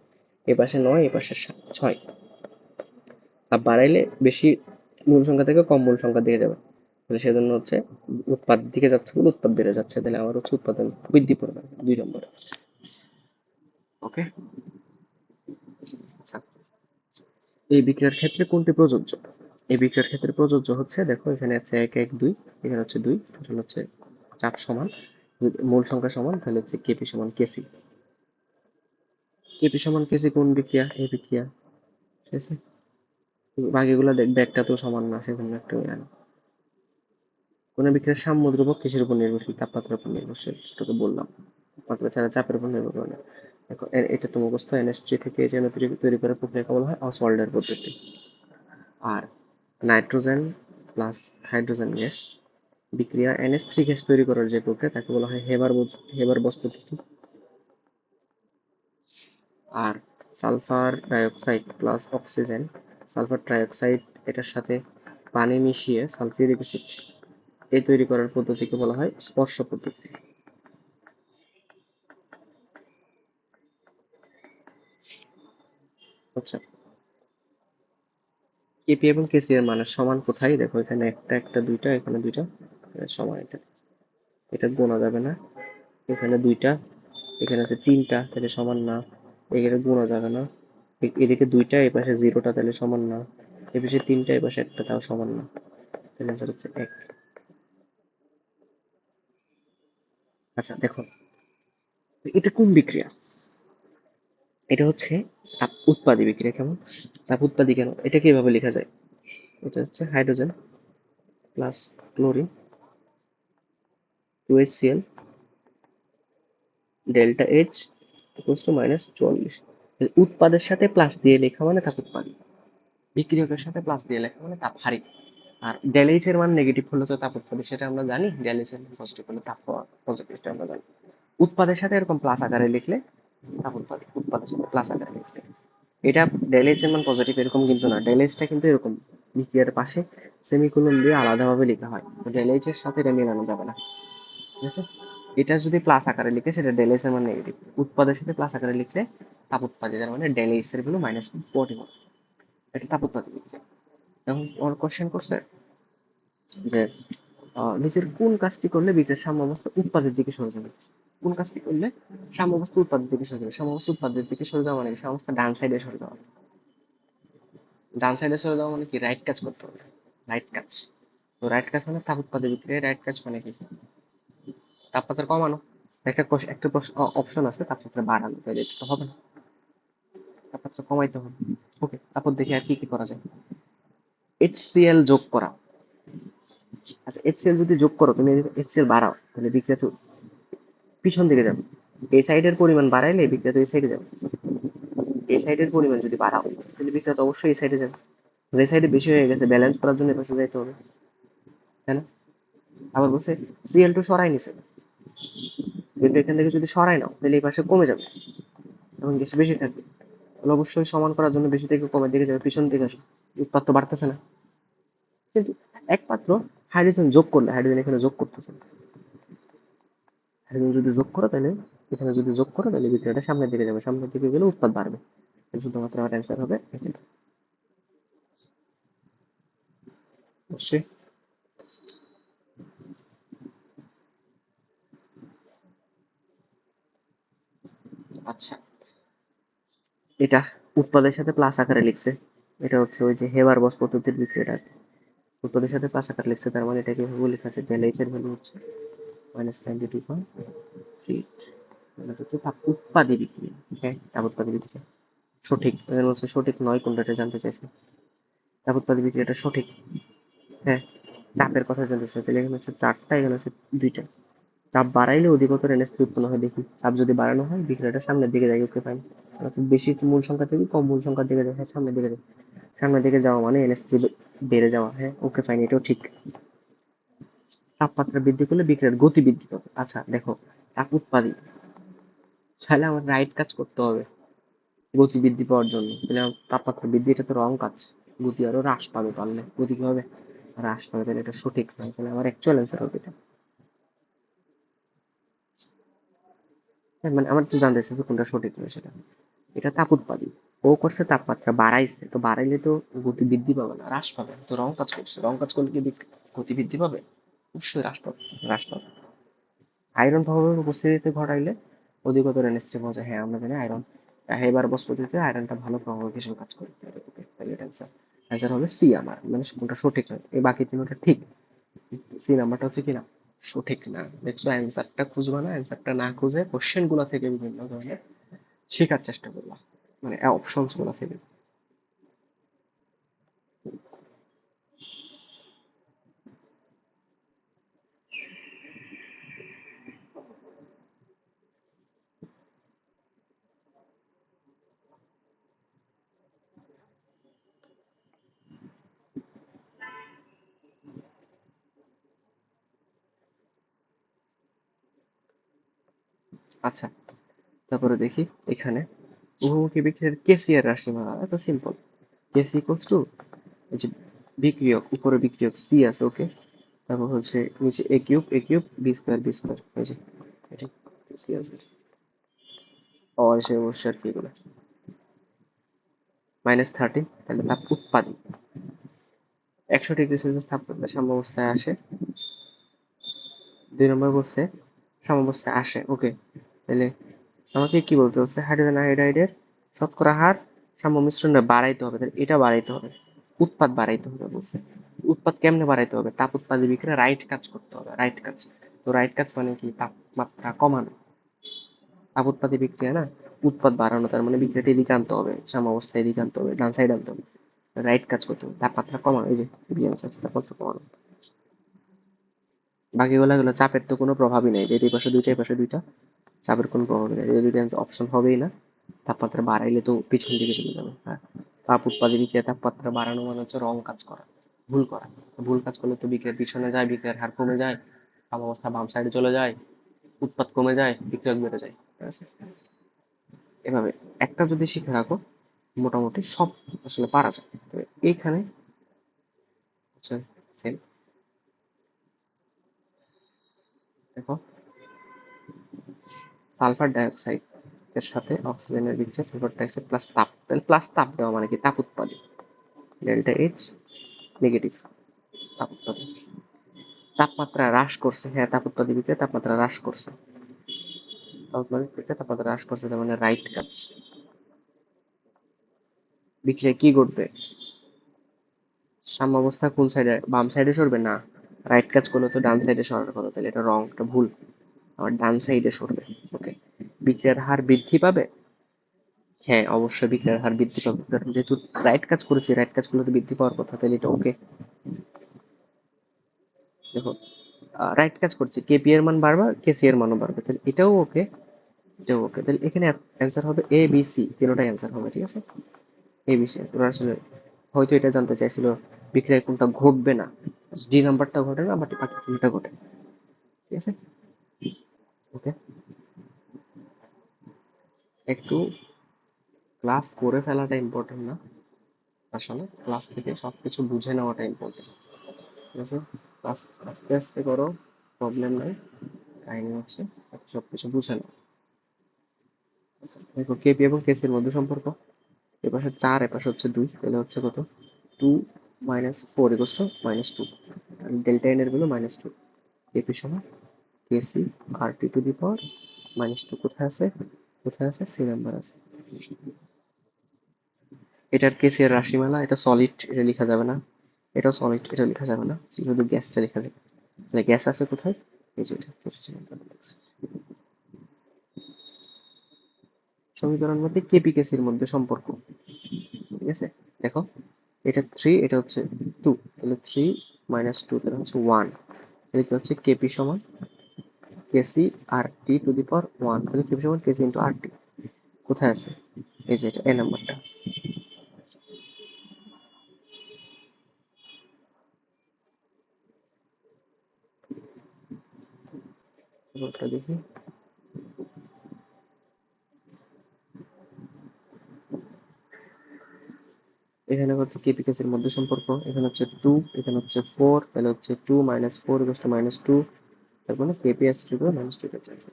Speaker 1: এ পাশে 9, এ পাশে 6। চাপ বাড়াইলে বেশি মূল সংখ্যা থেকে কম মূল সংখ্যার দিকে যাবে, তাহলে সেজন্য হচ্ছে উৎপাদ দিকে যাচ্ছে বলে উৎপাদ বেড়ে যাচ্ছে, তাহলে আমার হচ্ছে উৎপাদন বৃদ্ধি পাবে 2 নম্বরে। ওকে, আচ্ছা, এই বিক্রিয়ার ক্ষেত্রে কোনটি প্রযোজ্য? এই বিক্রিয়ার ক্ষেত্রে প্রযোজ্য হচ্ছে, দেখো এখানে আছে 1 1 2, এখানে হচ্ছে 2, তাহলে হচ্ছে চাপ সমান, মূল সংখ্যা সমান, তাহলে হচ্ছে কেপি সমান কেসি। কেপি সমান কেসি কোন বিক্রিয়া? এই বিক্রিয়া, ঠিক আছে। বাকিগুলো দেখবে একটা তো সমান না, সেজন্য একটা জানি। কোন বিক্রিয়ার সাম্য ধ্রুবক কিসের উপর নির্ভরশীল? তাপমাত্রার উপর নির্ভরশীল, সেটা তো বললাম। তাপমাত্রা ছাড়া চাপের উপর নির্ভর করে না। দেখো এটা তো মুখস্থ, NH3 থেকে HNO তৈরি করার প্রক্রিয়াকে বলা হয় অসওয়াল্ডের পদ্ধতি। আর নাইট্রোজেন প্লাস হাইড্রোজেন গ্যাস বিক্রিয়া NH3 গ্যাস তৈরি করার যে প্রক্রিয়া, তাকে বলা হয় হেবার-বস পদ্ধতি। আর sulphur dioxide plus oxygen, sulphur trioxide এটার সাথে পানি মিশিয়ে সালফিউরিক অ্যাসিড এই তৈরি করার পদ্ধতিকে বলা হয় স্পর্শ পদ্ধতি। আচ্ছা, কেপি এবং কেসি এর মানের সমান কোথায়? দেখো এখানে একটা একটা দুইটা, এখানে দুইটা, সমান। এটা এটা গোনা যাবে না, এখানে দুইটা, এখানে আছে তিনটা, তাহলে সমান না। এখানে গোনা যাবে না, এদিকে দুইটা, এই পাশে জিরোটা, তাহলে সমান না। এই পাশে তিনটা, এই পাশে একটা, তাও সমান না, তাহলে অ্যান্সার হচ্ছে 1। আচ্ছা দেখো, এটা কোন বিক্রিয়া? এটা হচ্ছে তাপ উৎপাদী বিক্রিয়া। কেমন তাপ উৎপাদী কেন, এটা কিভাবে লেখা যায়? এটা হচ্ছে hydrogen plus chlorine 2HCl delta H equals to -44। উৎপাদের সাথে প্লাস দিয়ে লেখা মানে তাপ উৎপাদী, বিক্রিয়কের সাথে প্লাস দিয়ে লেখা মানে তাপ হারি। আর ডেল এইচ এর মান নেগেটিভ হলে তো তাপ উৎপাদী, সেটা আমরা জানি। ডেল এইচ এর মান পজিটিভ হলে তাপ পজিটিভ, সেটা আমরা জানি। উৎপাদের সাথে এরকম প্লাস আকারে লিখলে তাপ উৎপাদী, উৎপাদের সাথে প্লাস আকারে লিখলে। এটা ডেল এইচ এর মান পজিটিভ এরকম কিন্তু না, ডেল এইচটা কিন্তু এরকম বিক্রিয়ার পাশে সেমিকোলন দিয়ে আলাদাভাবে লেখা হয়, ডেল এইচ এর সাথে এটা মেলানো যাবে না, ঠিক আছে। এটা যদি প্লাস আকারে লিখে সেটা ডেল এইচ এর মান নেগেটিভ, উৎপাদের সাথে প্লাস আকারে লিখলে তাপ উৎপাদী, তার মানে ডেল এইচ এর ভ্যালু -40 এটা তাপ উৎপাদী লিখছে। এখন ওর কোশ্চেন করছে যে নিচের কোন কাজটি করলে বিক্রিয়ার সাম্যাবস্থা উৎপাদের দিকে সরে যাবে, কোন কাজটি করলে সাম্যাবস্থা উৎপাদের দিকে সরে যাবে। সাম্যাবস্থা উৎপাদের দিকে সরে যাওয়া মানে কি, সাম্যাবস্থা ডান সাইডে সরে যাওয়া, ডান সাইডে সরে যাওয়া মানে কি, রাইট কাজ করতে হবে, রাইট কাজ। তো রাইট কাজ মানে তাপ উৎপাদে বিক্রিয়া, রাইট কাজ মানে কি, তাপমাত্রা কমানো। একটা অপশন আছে তাপমাত্রা বাড়ানো, তাহলে এটা তো হবে না, তাপমাত্রা কমাইতে হবে। ওকে, তারপর দেখি আর কি কি করা যায়। HCl যোগ করা। আচ্ছা, HCl যদি যোগ করো, তুমি HCl বাড়াও, তাহলে বিক্রিয়া তো পিছন দিকে যাবে। এই সাইডের পরিমাণ বাড়াইলে বিক্রিয়া তো এই সাইডে যাবে। এই সাইডের পরিমাণ যদি বাড়াও, তাহলে বিক্রিয়া তো অবশ্যই এই সাইডে যাবে। এই সাইডে বেশি হয়ে গেছে, ব্যালেন্স করার জন্য পাশে যাইতে হবে, তাই না। আবার বলছে Cl2 সরাই নিছে, Cl2 এখান থেকে যদি সরাই নাও, তাহলে এই পাশে কমে যাবে, এখন গ্যাস বেশি থাকবে, তাহলে অবশ্যই সমান করার জন্য বেশি থেকে কমের দিকে যাবে, পিছন দিকে আসবে, উৎপাদ তো বাড়তেছে না। কিন্তু একমাত্র হাইড্রোজেন যোগ করলে, হাইড্রোজেন এখানে যোগ করতেছে, হাইড্রোজেন যদি যোগ করো তাহলে, এখানে যদি যোগ করো তাহলে বিক্রিয়াটা সামনের দিকে যাবে, সামনের দিকে গেলে উৎপাদ বাড়বে। শুধুমাত্র আমার অ্যান্সার হবে এটা, অবশ্যই। আচ্ছা, এটা উৎপাদের সাথে প্লাস আকারে লিখছে, এটা হচ্ছে ওই যে হেবার বস পদ্ধতির বিক্রিয়াটা, উৎপাদের সাথে প্লাস আকারে লিখছে, তার মানে এটা কিভাবে লেখা আছে, ডেল এইচ এর ভ্যালু হচ্ছে -92.3, মানে হচ্ছে তাপ উৎপাদী বিক্রিয়া। হ্যাঁ, তাপ উৎপাদী বিক্রিয়া সঠিক, এখানে হচ্ছে সঠিক নয় কোনটা এটা জানতে চাইছে। তাপ উৎপাদী বিক্রিয়াটা সঠিক। হ্যাঁ, চাপের কথা জানতে চাই, তাহলে এখানে হচ্ছে 4টা, এখানে হচ্ছে 2টা। চাপ বাড়াইলে অধিকতর NH3 উৎপন্ন হয়, দেখি চাপ যদি বাড়ানো হয় বিক্রিয়াটা সামনের দিকে যায়, ওকে ফাইন। বেশি মূল সংখ্যা থেকে কম মূল সংখ্যার দিকে যায়, হ্যাঁ সামনের দিকে যায়, সামনের দিকে যাওয়া মানে NH3 বেড়ে যাওয়া, হ্যাঁ ওকে ফাইন, এটাও ঠিক। তাপমাত্রা বৃদ্ধি করলে বিক্রিয়ার গতি বৃদ্ধি পাবে। আচ্ছা দেখো, তাপ উৎপাদী, তাহলে আমার রাইট কাজ করতে হবে গতি বৃদ্ধি পাওয়ার জন্য, তাহলে আমার তাপমাত্রা বৃদ্ধি, এটা তো রং কাজ, গতি আরো হ্রাস পাবে, পারলে গতি কি হবে, হ্রাস পাবে, তাহলে এটা সঠিক নয়, তাহলে আমার অ্যাকচুয়াল অ্যান্সার হবে এটা। হ্যাঁ, মানে আমার তো জানতে চাইছে যে কোনটা সঠিক নয় সেটা। এটা তাপ উৎপাদী, ও করছে তাপমাত্রা বাড়াইছে, তো বাড়াইলে তো গতি বৃদ্ধি পাবে না, হ্রাস পাবে, তো রং কাজ করছে, রং কাজ করলে কি গতি বৃদ্ধি পাবে, অবশ্যই হ্রাস পাবে, হ্রাস পাবে। আয়রন প্রভাবের উপস্থিতিতে ঘটাইলে অধিকতর NH3 পাওয়া যায়, হ্যাঁ আমরা জানি আয়রন, হেবার বস পদ্ধতিতে আয়রনটা ভালো প্রভাবক হিসেবে কাজ করে। ওকে, তাহলে এটা অ্যান্সার, অ্যান্সার হবে সি আমার, মানে কোনটা সঠিক নয়, এই বাকি তিনটা ঠিক, সি নাম্বারটা হচ্ছে কিনা সঠিক না। দেখছো, অ্যান্সারটা খুঁজবা না, অ্যান্সারটা না খুঁজে কোশ্চেন গুলা থেকে বিভিন্ন ধরনের শেখার চেষ্টা করবা, মানে অপশনস গুলা থেকে। আচ্ছা, তারপরে দেখি এখানে উভমুখী বিক্রিয়ার কেসিয়ার রাশিমালা, এত সিম্পল। কেসি ইকুয়ালস টু, এই যে বিক্রিয়ক, উপরে বিক্রিয়ক সি আছে, ওকে, তারপর হচ্ছে নিচে এ কিউব বি স্কোয়ার, এই যে এটা সি আছে, অবশ্যই অবশ্যই আর কি এগুলো -30, তাহলে তাপ উৎপাদী 100 ডিগ্রি সেলসিয়াস তাপমাত্রা সাম্যাবস্থায় আসে। 2 নম্বর বলছে সাম্যাবস্থায় আসে, ওকে, তাহলে আমাকে কি বলতে হচ্ছে, হাইড্রোজেন আয়োডাইডের শতকরা হার সাম্য মিশ্রণে বাড়াইতে হবে, তাহলে এটা বাড়াইতে হবে, উৎপাদ বাড়াইতে হবে বলছে। উৎপাদ কেমনে বাড়াইতে হবে, তাপ উৎপাদী বিক্রিয়া রাইট কাজ করতে হবে, রাইট কাজ। তো রাইট কাজ মানে কি, তাপমাত্রা কমানো, তাপ উৎপাদী বিক্রিয়া না, উৎপাদ বাড়ানো, তার মানে বিক্রিয়াটা এদিকে আনতে হবে, সাম্যাবস্থায় এদিকে আনতে হবে, ডান সাইড আনতে হবে, রাইট কাজ করতে হবে, তাপমাত্রা কমানো, এই যে বি আনসার, তাপমাত্রা কমানো। বাকিগুলো গেলো চাপের তো কোনো প্রভাবই নেই, যে এই পাশে দুইটা, এই পাশে দুইটা, চাপের কোনো প্রভাবই নেই, এই দুইটা অপশন হবেই না, তাপমাত্রা বাড়াইলে তো পিছন দিকে চলে যাবে। হ্যাঁ, তাপ উৎপাদী বিক্রিয়া তাপমাত্রা বাড়ানো মানে হচ্ছে রং কাজ করা, ভুল করা। ভুল কাজ করলে তো বিক্রিয়ার পিছনে যায়, বিক্রিয়ার হার কমে যায়, অবস্থা বাম সাইডে চলে যায়, উৎপাদ কমে যায়, বিক্রিয়ক বেড়ে যায়। ঠিক আছে, এভাবে একটা যদি শিখে রাখো মোটামুটি সব আসলে পারা যায়। তো এইখানে হচ্ছে সেম, দেখো সালফার ডাইঅক্সাইড এর সাথে অক্সিজেনের বিক্রিয়া, সালফার ডাইঅক্সাইড প্লাস তাপ, তাহলে প্লাস তাপ দেওয়া মানে কি তাপ উৎপাদী, ডেল্টা এইচ নেগেটিভ তাপ উৎপাদী। তাপমাত্রা হ্রাস করছে, হ্যাঁ তাপ উৎপাদী বিক্রিয়া তাপমাত্রা হ্রাস করছে, তাপ উৎপাদী বিক্রিয়া তাপমাত্রা হ্রাস করছে, তার মানে রাইট কাজ। বিক্রিয়া কি ঘটবে, সাম্যাবস্থা কোন সাইডে, বাম সাইডে সরবে না, রাইট কাজ করলে তো ডান সাইডে সরার কথা, তাহলে এটা রং, এটা ভুল, আবার ডান সাইডে সরবে। ওকে, বিক্রিয়ার হার বৃদ্ধি পাবে, হ্যাঁ অবশ্যই বিক্রিয়ার হার বৃদ্ধি পাবে, কারণ যেহেতু রাইট কাজ করেছি, রাইট কাজ করলে তো বৃদ্ধি পাওয়ার কথা, তাহলে এটা ওকে। দেখো রাইট কাজ করছি, কেপি এর মান বাড়বে, কেসি এর মানও বাড়বে, তাহলে এটাও ওকে, এটাও ওকে, তাহলে এখানে অ্যান্সার হবে এ বি সি, তিনটাই অ্যান্সার হবে। ঠিক আছে, এ বি সি। তোরা আসলে হয়তো এটা জানতে চাইছিল বিক্রিয়ায় কোনটা ঘটবে না, ডি নাম্বারটা ঘটে না, বাট বাকি তিনটা ঘটে। ঠিক আছে, ওকে, একটু ক্লাস করে ফেলাটা ইম্পর্টেন্ট না, আসলে ক্লাস থেকে সবকিছু বুঝে নেওয়াটা ইম্পর্টেন্ট। ঠিক আছে, ক্লাস আস্তে আস্তে করো, প্রবলেম নাই, কাহিনী হচ্ছে সবকিছু বুঝে নাও। আচ্ছা দেখো, কেপি এবং কেসির মধ্যে সম্পর্ক, এ পাশে 4, এ পাশে হচ্ছে 2, তাহলে হচ্ছে কত, 2 minus 4 equals to -2, delta n এর ভ্যালু -2, কেপি সমান কেসি R T to the power -2, কোথায় আছে, কোথায় আছে, সি নাম্বার আছে। এটার কেসি এর রাশিমালা, এটা সলিড, এটা লেখা যাবে না, এটা সলিড, এটা লেখা যাবে না, শুধু গ্যাসটা লেখা যাবে। তাহলে গ্যাস আছে কোথায়, এই যে এটা কেসি নাম্বার। সমীকরণ মতে কেপি কেসির মধ্যে সম্পর্ক। ঠিক আছে, দেখো এটা 3, এটা হচ্ছে 2, তাহলে 3 -2 তাহলে হচ্ছে 1, তাহলে কি হচ্ছে কেপি সমান কেসি আর টি টু দি পাওয়ার 1, তাহলে কেপি সমান কেসি ইন্টু আর টি, কোথায় আছে, এই যে এটা এ নাম্বারটা। ওটা দেখি, এখানে হচ্ছে কেপি কেসির মধ্যে সম্পর্ক, এখানে হচ্ছে 2, এখানে হচ্ছে 4, তাহলে হচ্ছে 2 - 4 ইকুয়ালস টু -2, তার মানে কেপি এস টু -2 এর চান্স।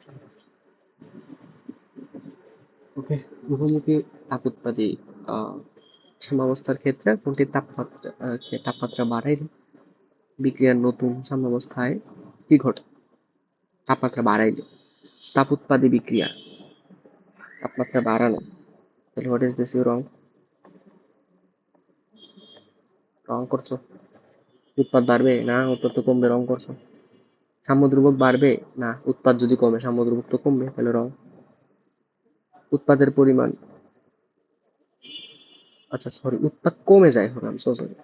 Speaker 1: ওকে, বহুমুখী তাপ উৎপাদী সাম্যাবস্থার ক্ষেত্রে কোনটি তাপমাত্রা বাড়াইলে বিক্রিয়ার নতুন সাম্যাবস্থায় কি ঘটে, তাপমাত্রা বাড়াইলে, তাপ উৎপাদী বিক্রিয়া তাপমাত্রা বাড়ানো, তাহলে what is this, you wrong, wrong করছো, উৎপাদ বাড়বে না, উৎপাদ তো কমবে, রং করছো, সাম্যদ্রব্যক বাড়বে না, উৎপাদ যদি কমে সাম্যদ্রব্যক তো কমবে, তাহলে রং, উৎপাদের পরিমাণ, আচ্ছা সরি উৎপাদ কমে যায়, হবে আমি সো সরি,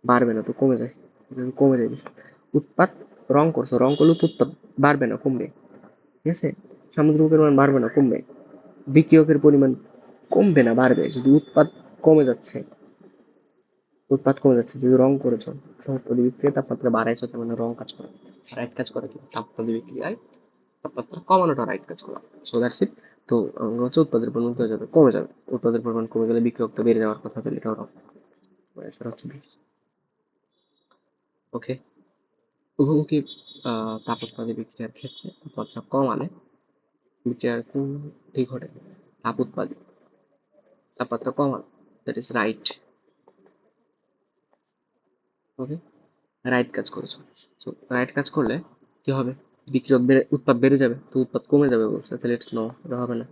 Speaker 1: বাড়বে না তো কমে যায়, কমে যায় বেশি। উৎপাদ, রং করছো, রং করলে তো উৎপাদ বাড়বে না কমবে। ঠিক আছে, সামুদ্রিকের মান বাড়বে না কমবে, বিক্রিয়কের পরিমাণ কমবে না বাড়বে, যদি উৎপাদ কমে যাচ্ছে, উৎপাদ কমে যাচ্ছে, যদি রং করেছো তাপমাত্রা বিক্রিয়ায় তাপমাত্রা বাড়াইছো, তার মানে রং কাজ করে, রাইট কাজ করে কি, তাপমাত্রা বিক্রিয়ায় তাপমাত্রা কমানোটা রাইট কাজ করা, সো দ্যাটস ইট। তো হচ্ছে উৎপাদের পরিমাণ কমে যাবে, কমে যাবে, উৎপাদের পরিমাণ কমে গেলে বিক্রিয়কটা বেড়ে যাওয়ার কথা, তাহলে এটাও রং, অ্যান্সার হচ্ছে বি। ওকে, উভমুখী তাপ উৎপাদী বিক্রিয়ার ক্ষেত্রে তাপমাত্রা কমালে বিক্রিয়ার কোনটি ঘটে, তাপ উৎপাদী, তাপমাত্রা কমানো, that is right. Okay, right কাজ করেছো, তো রাইট কাজ করলে কি হবে, বিক্রিয়ক বেড়ে, উৎপাদ বেড়ে যাবে, তো উৎপাদ কমে যাবে বলছে, তাহলে ইটস নো, এটা হবে না,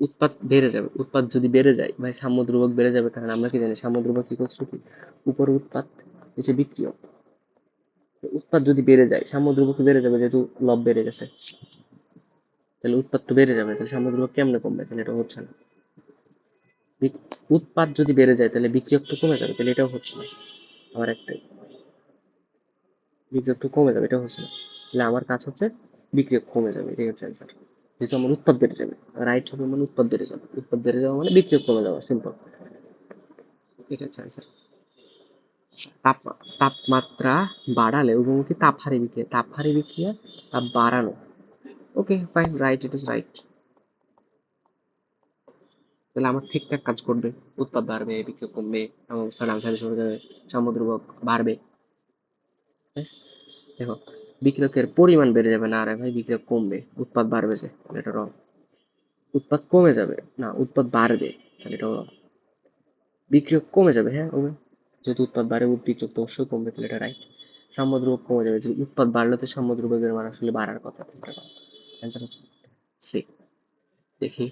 Speaker 1: উৎপাদ বেড়ে যাবে, উৎপাদ যদি বেড়ে যায় ভাই সাম্যদ্রব্যক বেড়ে যাবে, কারণ আমরা কি জানি সাম্যদ্রব্যক কি করছো কি, উপরে উৎপাদ নিচে বিক্রিয়ক, উৎপাদ যদি বেড়ে যায় সাম্যদ্রব্যক বেড়ে যাবে, যেহেতু লব বেড়ে গেছে, তাহলে উৎপাদ তো বেড়ে যাবে, তাহলে সাম্যদ্রব্যক কেমনে কমবে, তাহলে এটা হচ্ছে না। উৎপাদ যদি বেড়ে যায় তাহলে বিক্রিয়ক তো কমে যাবে, তাহলে এটাও হচ্ছে না। আমার একটাই, বিক্রিয়ক তো কমে যাবে, এটাও হচ্ছে না, তাহলে আমার কাজ হচ্ছে বিক্রিয়ক কমে যাবে, এটাই হচ্ছে অ্যান্সার। যেহেতু আমার উৎপাদ বেড়ে যাবে, রাইট হবে মানে উৎপাদ বেড়ে যাবে, উৎপাদ বেড়ে যাওয়া মানে বিক্রিয়ক কমে যাওয়া, সিম্পল। এটা হচ্ছে অ্যান্সার। তাপ তাপমাত্রা বাড়ালে উভয়মুখী তাপহারী বিক্রিয়া তাপ বাড়ানো। Okay fine, right, it is right. তাহলে আমার ঠিকঠাক কাজ করবে, উৎপাদ বাড়বে, বিক্রিয়ক কমবে, এমন অবস্থায় আনসার হিসেবে যাবে, সাম্যদ্রব্যক বাড়বে। দেখো, বিক্রিয়কের পরিমাণ বেড়ে যাবে না, আরে ভাই বিক্রিয়ক কমবে, উৎপাদ বাড়বে, যে এটা রং। উৎপাদ কমে যাবে না, উৎপাদ বাড়বে, তাহলে এটা রং। বিক্রিয়ক কমে যাবে, হ্যাঁ কমে, যেহেতু উৎপাদ বাড়ে বিক্রিয়ক তো অবশ্যই কমবে, তাহলে এটা রাইট। সাম্যদ্রব্যক কমে যাবে, যে উৎপাদ বাড়লে তো সাম্যদ্রব্যকের মান আসলে বাড়ার কথা, অ্যান্সার হচ্ছে সি। দেখি,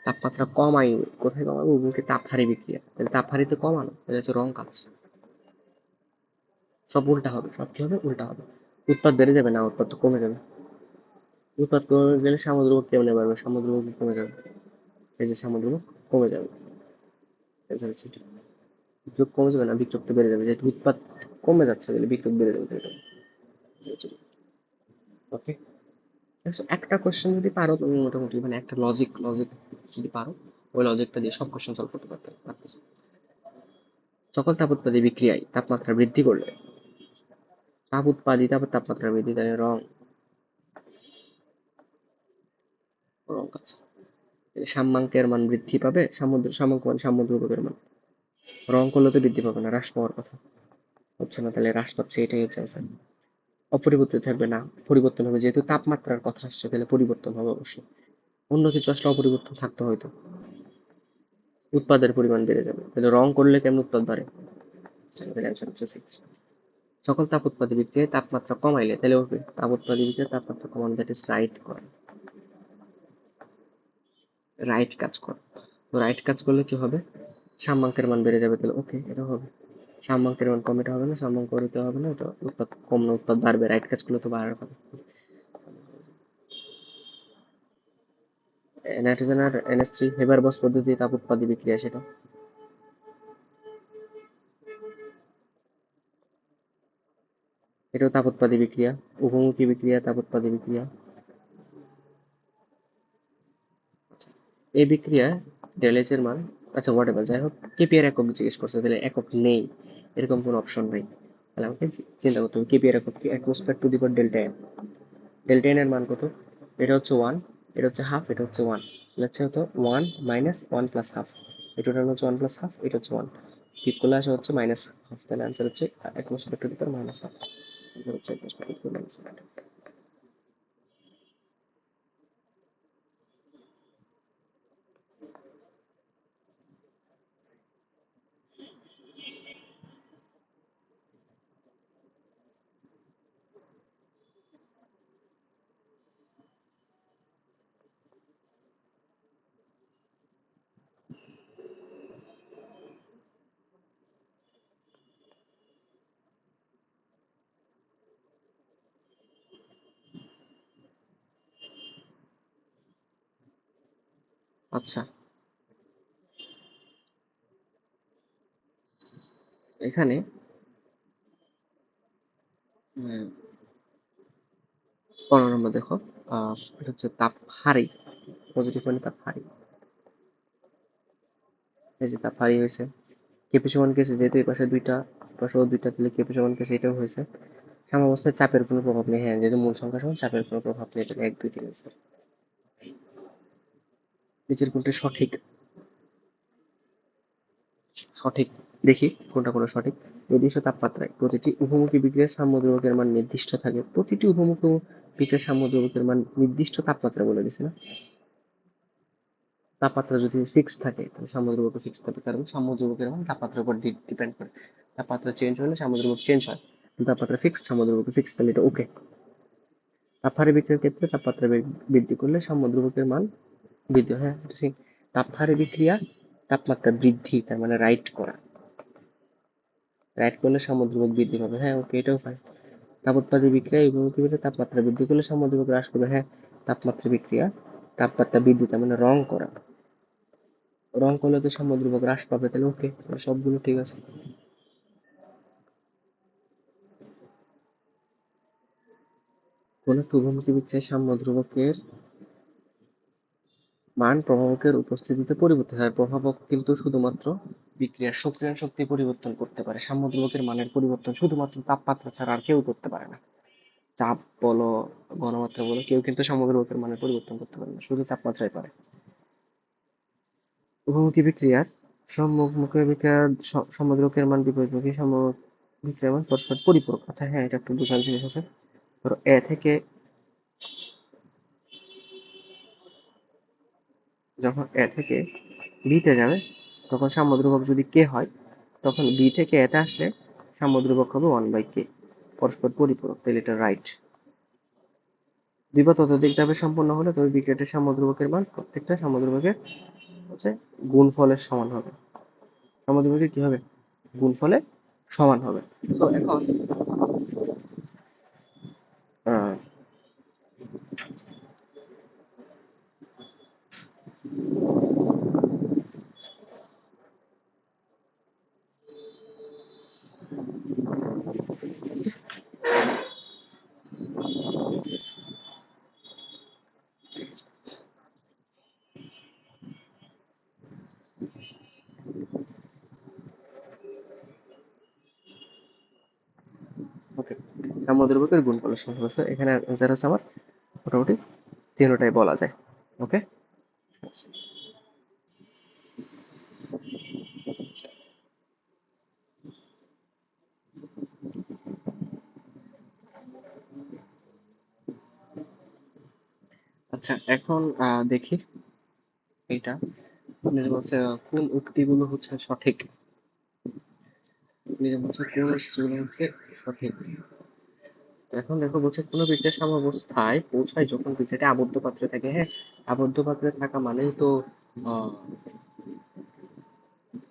Speaker 1: তাপমাত্রা কমাই, কোথায় কমাবো, উভয়কে তাপহারী বিক্রিয়া, তাহলে তাপহারীতে কমানো, তাহলে তো রং কাজ, সব উল্টা হবে, সব কি হবে, উল্টা হবে। উৎপাদ বেড়ে যাবে না, উৎপাদ তো কমে যাবে, উৎপাদ কমে গেলে সামুদ্রিক কেমনে বাড়বে, সামুদ্রিক কমে যাবে, এই যে সামুদ্রিক কমে যাবে, বিক্রয় কমে যাবে না, বিক্রয় তো বেড়ে যাবে, যেহেতু উৎপাদ কমে যাচ্ছে বলে বিক্রয় বেড়ে যাবে, ওকে। একটা কোশ্চেন যদি পারো তুমি মোটামুটি, মানে একটা লজিক লজিক যদি পারো, ওই লজিকটা দিয়ে সব কোশ্চেন সলভ করতে পারতেছো। সকল তাপ উৎপাদী বিক্রিয়ায় তাপমাত্রা বৃদ্ধি করলে, তাপ উৎপাদিত আবার তাপমাত্রা বৃদ্ধি, তাহলে রং, রং কাজ। সাম্যাঙ্কের মান বৃদ্ধি পাবে, সাম্যাঙ্ক মানে সাম্যদ্রব্যকের মান, রং করলে তো বৃদ্ধি পাবে না, হ্রাস পাওয়ার কথা, হচ্ছে না, তাহলে হ্রাস পাচ্ছে, এটাই হচ্ছে অ্যান্সার। অপরিবর্তিত থাকবে না, পরিবর্তন হবে, যেহেতু তাপমাত্রার কথা আসছে তাহলে পরিবর্তন হবে অবশ্যই, অন্য কিছু আসলে অপরিবর্তন থাকতে হয়তো, উৎপাদের পরিমাণ বেড়ে যাবে, তাহলে রং করলে কেমন উৎপাদ বাড়ে, তাহলে অ্যান্সার হচ্ছে সি। সকল তাপ উৎপাদী বিক্রিয়ায় তাপমাত্রা কমাইলে, তাহলে ওকে তাপ উৎপাদী বিক্রিয়ায় তাপমাত্রা কমানো, দ্যাট ইজ রাইট করে, রাইট কাজ করে। তো রাইট কাজ করলে কি হবে, সাম্যাঙ্কের মান বেড়ে যাবে, তাহলে ওকে এটা হবে। সাম্যাঙ্কের মান কম, এটা হবে না, সাম্যাঙ্ক দিতে হবে না, এটা উৎপাদ কম না উৎপাদ বাড়বে, রাইট কাজ করলে তো বাড়ার কথা। নাইট্রোজেন আর NH3 হেবার বস পদ্ধতি তাপ উৎপাদী বিক্রিয়া, সেটা এটাও তাপ উৎপাদী বিক্রিয়া, উভমুখী বিক্রিয়া, তাপ উৎপাদী বিক্রিয়া। এই বিক্রিয়া ডেলএইচ এর মান, আচ্ছা হোয়াট এভার, যাই হোক, কেপিআর একক জিজ্ঞেস করছে, তাহলে একক নেই, এরকম কোনো অপশন নাই, তাহলে আমাকে চিন্তা করতে হবে কেপিআর একক কি, atmosphere to the power delta n, delta n এর মান কত, এটা হচ্ছে 1, এটা হচ্ছে হাফ, এটা হচ্ছে 1, তাহলে হচ্ছে হতো 1 মাইনাস 1 প্লাস হাফ, এই টোটাল হচ্ছে 1 প্লাস হাফ, এটা হচ্ছে 1, ঠিক করলে আসা হচ্ছে মাইনাস হাফ, তাহলে আনসার হচ্ছে atmosphere to the power minus half, answer হচ্ছে atmosphere to the power minus half. আচ্ছা, এখানে 15 নম্বর দেখো, এটা হচ্ছে তাপ হারি, পজিটিভ মানে তাপ হারি, এই যে তাপ হারি হয়েছে, কেপি সমান কেসে, যেহেতু এই পাশে দুইটা, পাশেও দুইটা, তাহলে কেপি সমান কেসে এটাও হয়েছে। সাম্যাবস্থায় চাপের কোনো প্রভাব নেই, হ্যাঁ যেহেতু মূল সংখ্যা সমান চাপের কোনো প্রভাব নেই, এটা 1 2 3 অ্যান্সার। নিচের কোনটি সঠিক, সঠিক দেখি কোনটা কোনটা সঠিক। নির্দিষ্ট তাপমাত্রায় প্রতিটি উভমুখী বিক্রিয়ার সাম্যদ্রব্যকের মান নির্দিষ্ট থাকে, প্রতিটি উভমুখী বিক্রিয়ার সাম্যদ্রব্যকের মান নির্দিষ্ট তাপমাত্রা বলে দিছে না, তাপমাত্রা যদি ফিক্স থাকে তাহলে সাম্যদ্রব্যক ফিক্স থাকে, কারণ সাম্যদ্রব্যকের মান তাপমাত্রার উপর ডিপেন্ড করে, তাপমাত্রা চেঞ্জ হলে সাম্যদ্রব্যক চেঞ্জ হয়, তাপমাত্রা ফিক্স, সাম্যদ্রব্যক ফিক্স, তাহলে এটা ওকে। তাপহারী বিক্রিয়ার ক্ষেত্রে তাপমাত্রা বৃদ্ধি করলে সাম্যদ্রব্যকের মান বৃদ্ধি হয়, হ্যাঁ এটা ঠিক। তাপহারী বিক্রিয়া তাপমাত্রা বৃদ্ধি, তার মানে রাইট করা, রাইট করলে সাম্যদ্রব্যক বৃদ্ধি পাবে, হ্যাঁ ওকে এটাও ফাইন। তাপোৎপাদী বিক্রিয়া এবং বিক্রিয়াতে তাপমাত্রা বৃদ্ধি করলে সাম্যদ্রব্যক হ্রাস করবে, হ্যাঁ তাপমাত্রা বিক্রিয়া তাপমাত্রা বৃদ্ধি, তার মানে রং করা, রং করলে তো সাম্যদ্রব্যক হ্রাস পাবে, তাহলে ওকে, সবগুলো ঠিক আছে। কোন একটা উভমুখী বিক্রিয়ায় সাম্যদ্রব্যকের মান প্রভাবকের উপস্থিতিতে পরিবর্তন হয়। প্রভাবক কিন্তু শুধুমাত্র বিক্রিয়ার সক্রিয়ণ শক্তি পরিবর্তন করতে পারে। সাম্য ধ্রুবকের মানের পরিবর্তন শুধুমাত্র তাপমাত্রা ছাড়া আর কেউ করতে পারে না। চাপ বলো, ঘনমাত্রা বলো, কেউ কিন্তু সাম্য ধ্রুবকের মানের পরিবর্তন করতে পারে না, শুধু তাপমাত্রাই পারে। উভমুখী বিক্রিয়ার সম্মুখী বিক্রিয়ার সাম্য ধ্রুবকের মান বিপরীতমুখী সাম্য বিক্রিয়ার মান পরস্পর পরিপূরক। আচ্ছা হ্যাঁ, এটা একটু বোঝার জিনিস আছে। ধরো এ থেকে যখন এ থেকে বিতে যাবে, তখন সাম্য ধ্রুবক যদি কে হয়, তখন বি থেকে এতে আসলে সাম্য ধ্রুবক হবে 1/k, পরস্পর পরিপূরক, তাহলে এটা রাইট। দুই বা ততোধিক ধাপে সম্পন্ন হলে তবে বিক্রিয়াটির সাম্য ধ্রুবকের মান প্রত্যেকটা সাম্য ধ্রুবকের হচ্ছে গুণফলের সমান হবে। সাম্য ধ্রুবকের কি হবে? গুণফলের সমান হবে। তো এখন আহ, ওকে, সাম্য ধ্রুবকের গুণফলের সমান হবে। So, এখানে অ্যান্সার হচ্ছে আমার মোটামুটি তিনটাই বলা যায়। ওকে, আচ্ছা এখন দেখি এটা নিজে বলছে কোন উক্তিগুলো হচ্ছে সঠিক। নিজে বলছে কোন উক্তিগুলো হচ্ছে সঠিক। এখন দেখো, বলছে কোনো বিক্রিয়া সাম্যাবস্থায় পৌঁছায় যখন বিক্রিয়াটি আবদ্ধ পাত্রে থাকে। হ্যাঁ, আবদ্ধ পাত্রে থাকা মানেই তো আহ,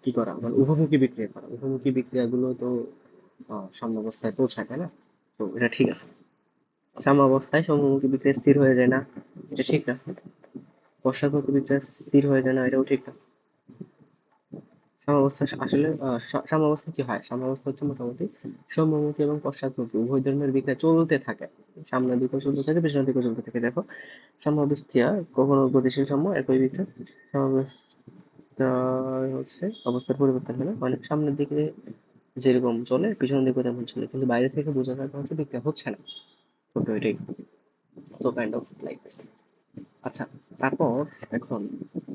Speaker 1: কি করা, মানে উভমুখী বিক্রিয়া করা। উভমুখী বিক্রিয়াগুলো তো সাম্যাবস্থায় পৌঁছায়, তাই না? তো এটা ঠিক আছে। সাম্যাবস্থায় সমমুখী বিক্রিয়া স্থির হয়ে যায় না, এটা ঠিক না। পশ্চাৎমুখী বিক্রিয়া স্থির হয়ে যায় না, এটাও ঠিক না। সাম্যাবস্থা আসলে সাম্যাবস্থা কি হয়? সাম্যাবস্থা হচ্ছে মোটামুটি সম্মুখী এবং পশ্চাৎমুখী উভয় ধরনের বিক্রিয়া চলতে থাকে। সামনের দিকেও চলতে থাকে, পেছনের দিকেও চলতে থাকে। দেখো, সাম্যাবস্থা কখনো গতিশীল সাম্য একই বিক্রিয়া। সাম্যাবস্থা হচ্ছে অবস্থার পরিবর্তন হয় না, মানে সামনের দিকে যেরকম চলে পিছনের দিকে তেমন চলে, কিন্তু বাইরে থেকে বোঝা যায় হচ্ছে বিক্রিয়া হচ্ছে না। তো এটাই, so kind of like this. আচ্ছা, তারপর এখন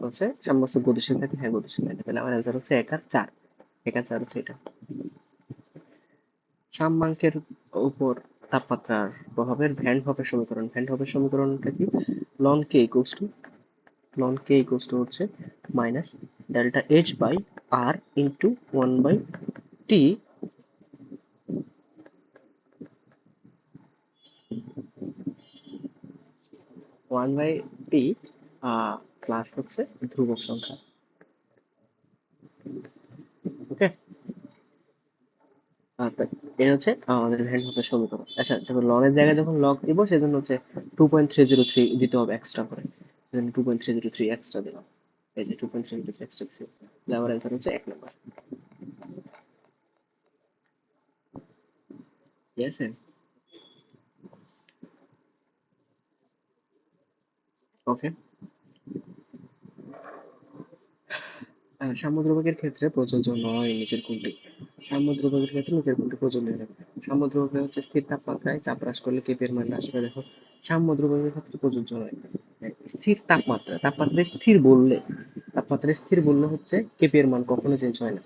Speaker 1: হচ্ছে সাম্যাবস্থা গতিশীল থাকে। হ্যাঁ, গতিশীল থাকে। তাহলে আমার অ্যান্সার হচ্ছে 1 আর 4। 1 আর 4 হচ্ছে এটা। সাম্যাঙ্কের উপর তাপমাত্রার প্রভাবের ভ্যান হফের সমীকরণ। ভ্যান হফের সমীকরণটা কি? Ln K equals to, ln K equals to হচ্ছে minus delta H by R into 1/t, 1/t plus হচ্ছে ধ্রুবক সংখ্যা। ওকে, এটা হচ্ছে আমাদের ভ্যান হফের সমীকরণ। আচ্ছা, যখন লনের জায়গায় যখন লগ দিব, সেজন্য হচ্ছে 2.303 দিতে হবে এক্সট্রা করে। সেজন্য 2.303 এক্সট্রা দিলাম। এই যে 2.303 এক্সট্রা দিচ্ছি। তাহলে আমার অ্যান্সার হচ্ছে 1 নম্বর। ঠিক আছে, ওকে। সাম্য ধ্রুবকের ক্ষেত্রে প্রযোজ্য নয় নিচের কোনটি? সাম্য ধ্রুবকের ক্ষেত্রে নিচের কোনটি প্রযোজ্য নয়? সাম্য ধ্রুবকে হচ্ছে স্থির তাপমাত্রায় চাপ হ্রাস করলে কেপি এর মান হ্রাস পায়। দেখো, সাম্য ধ্রুবকের ক্ষেত্রে প্রযোজ্য নয়। স্থির তাপমাত্রা, তাপমাত্রা স্থির বললে, তাপমাত্রা স্থির বললে হচ্ছে কেপি এর মান কখনো চেঞ্জ হয় না।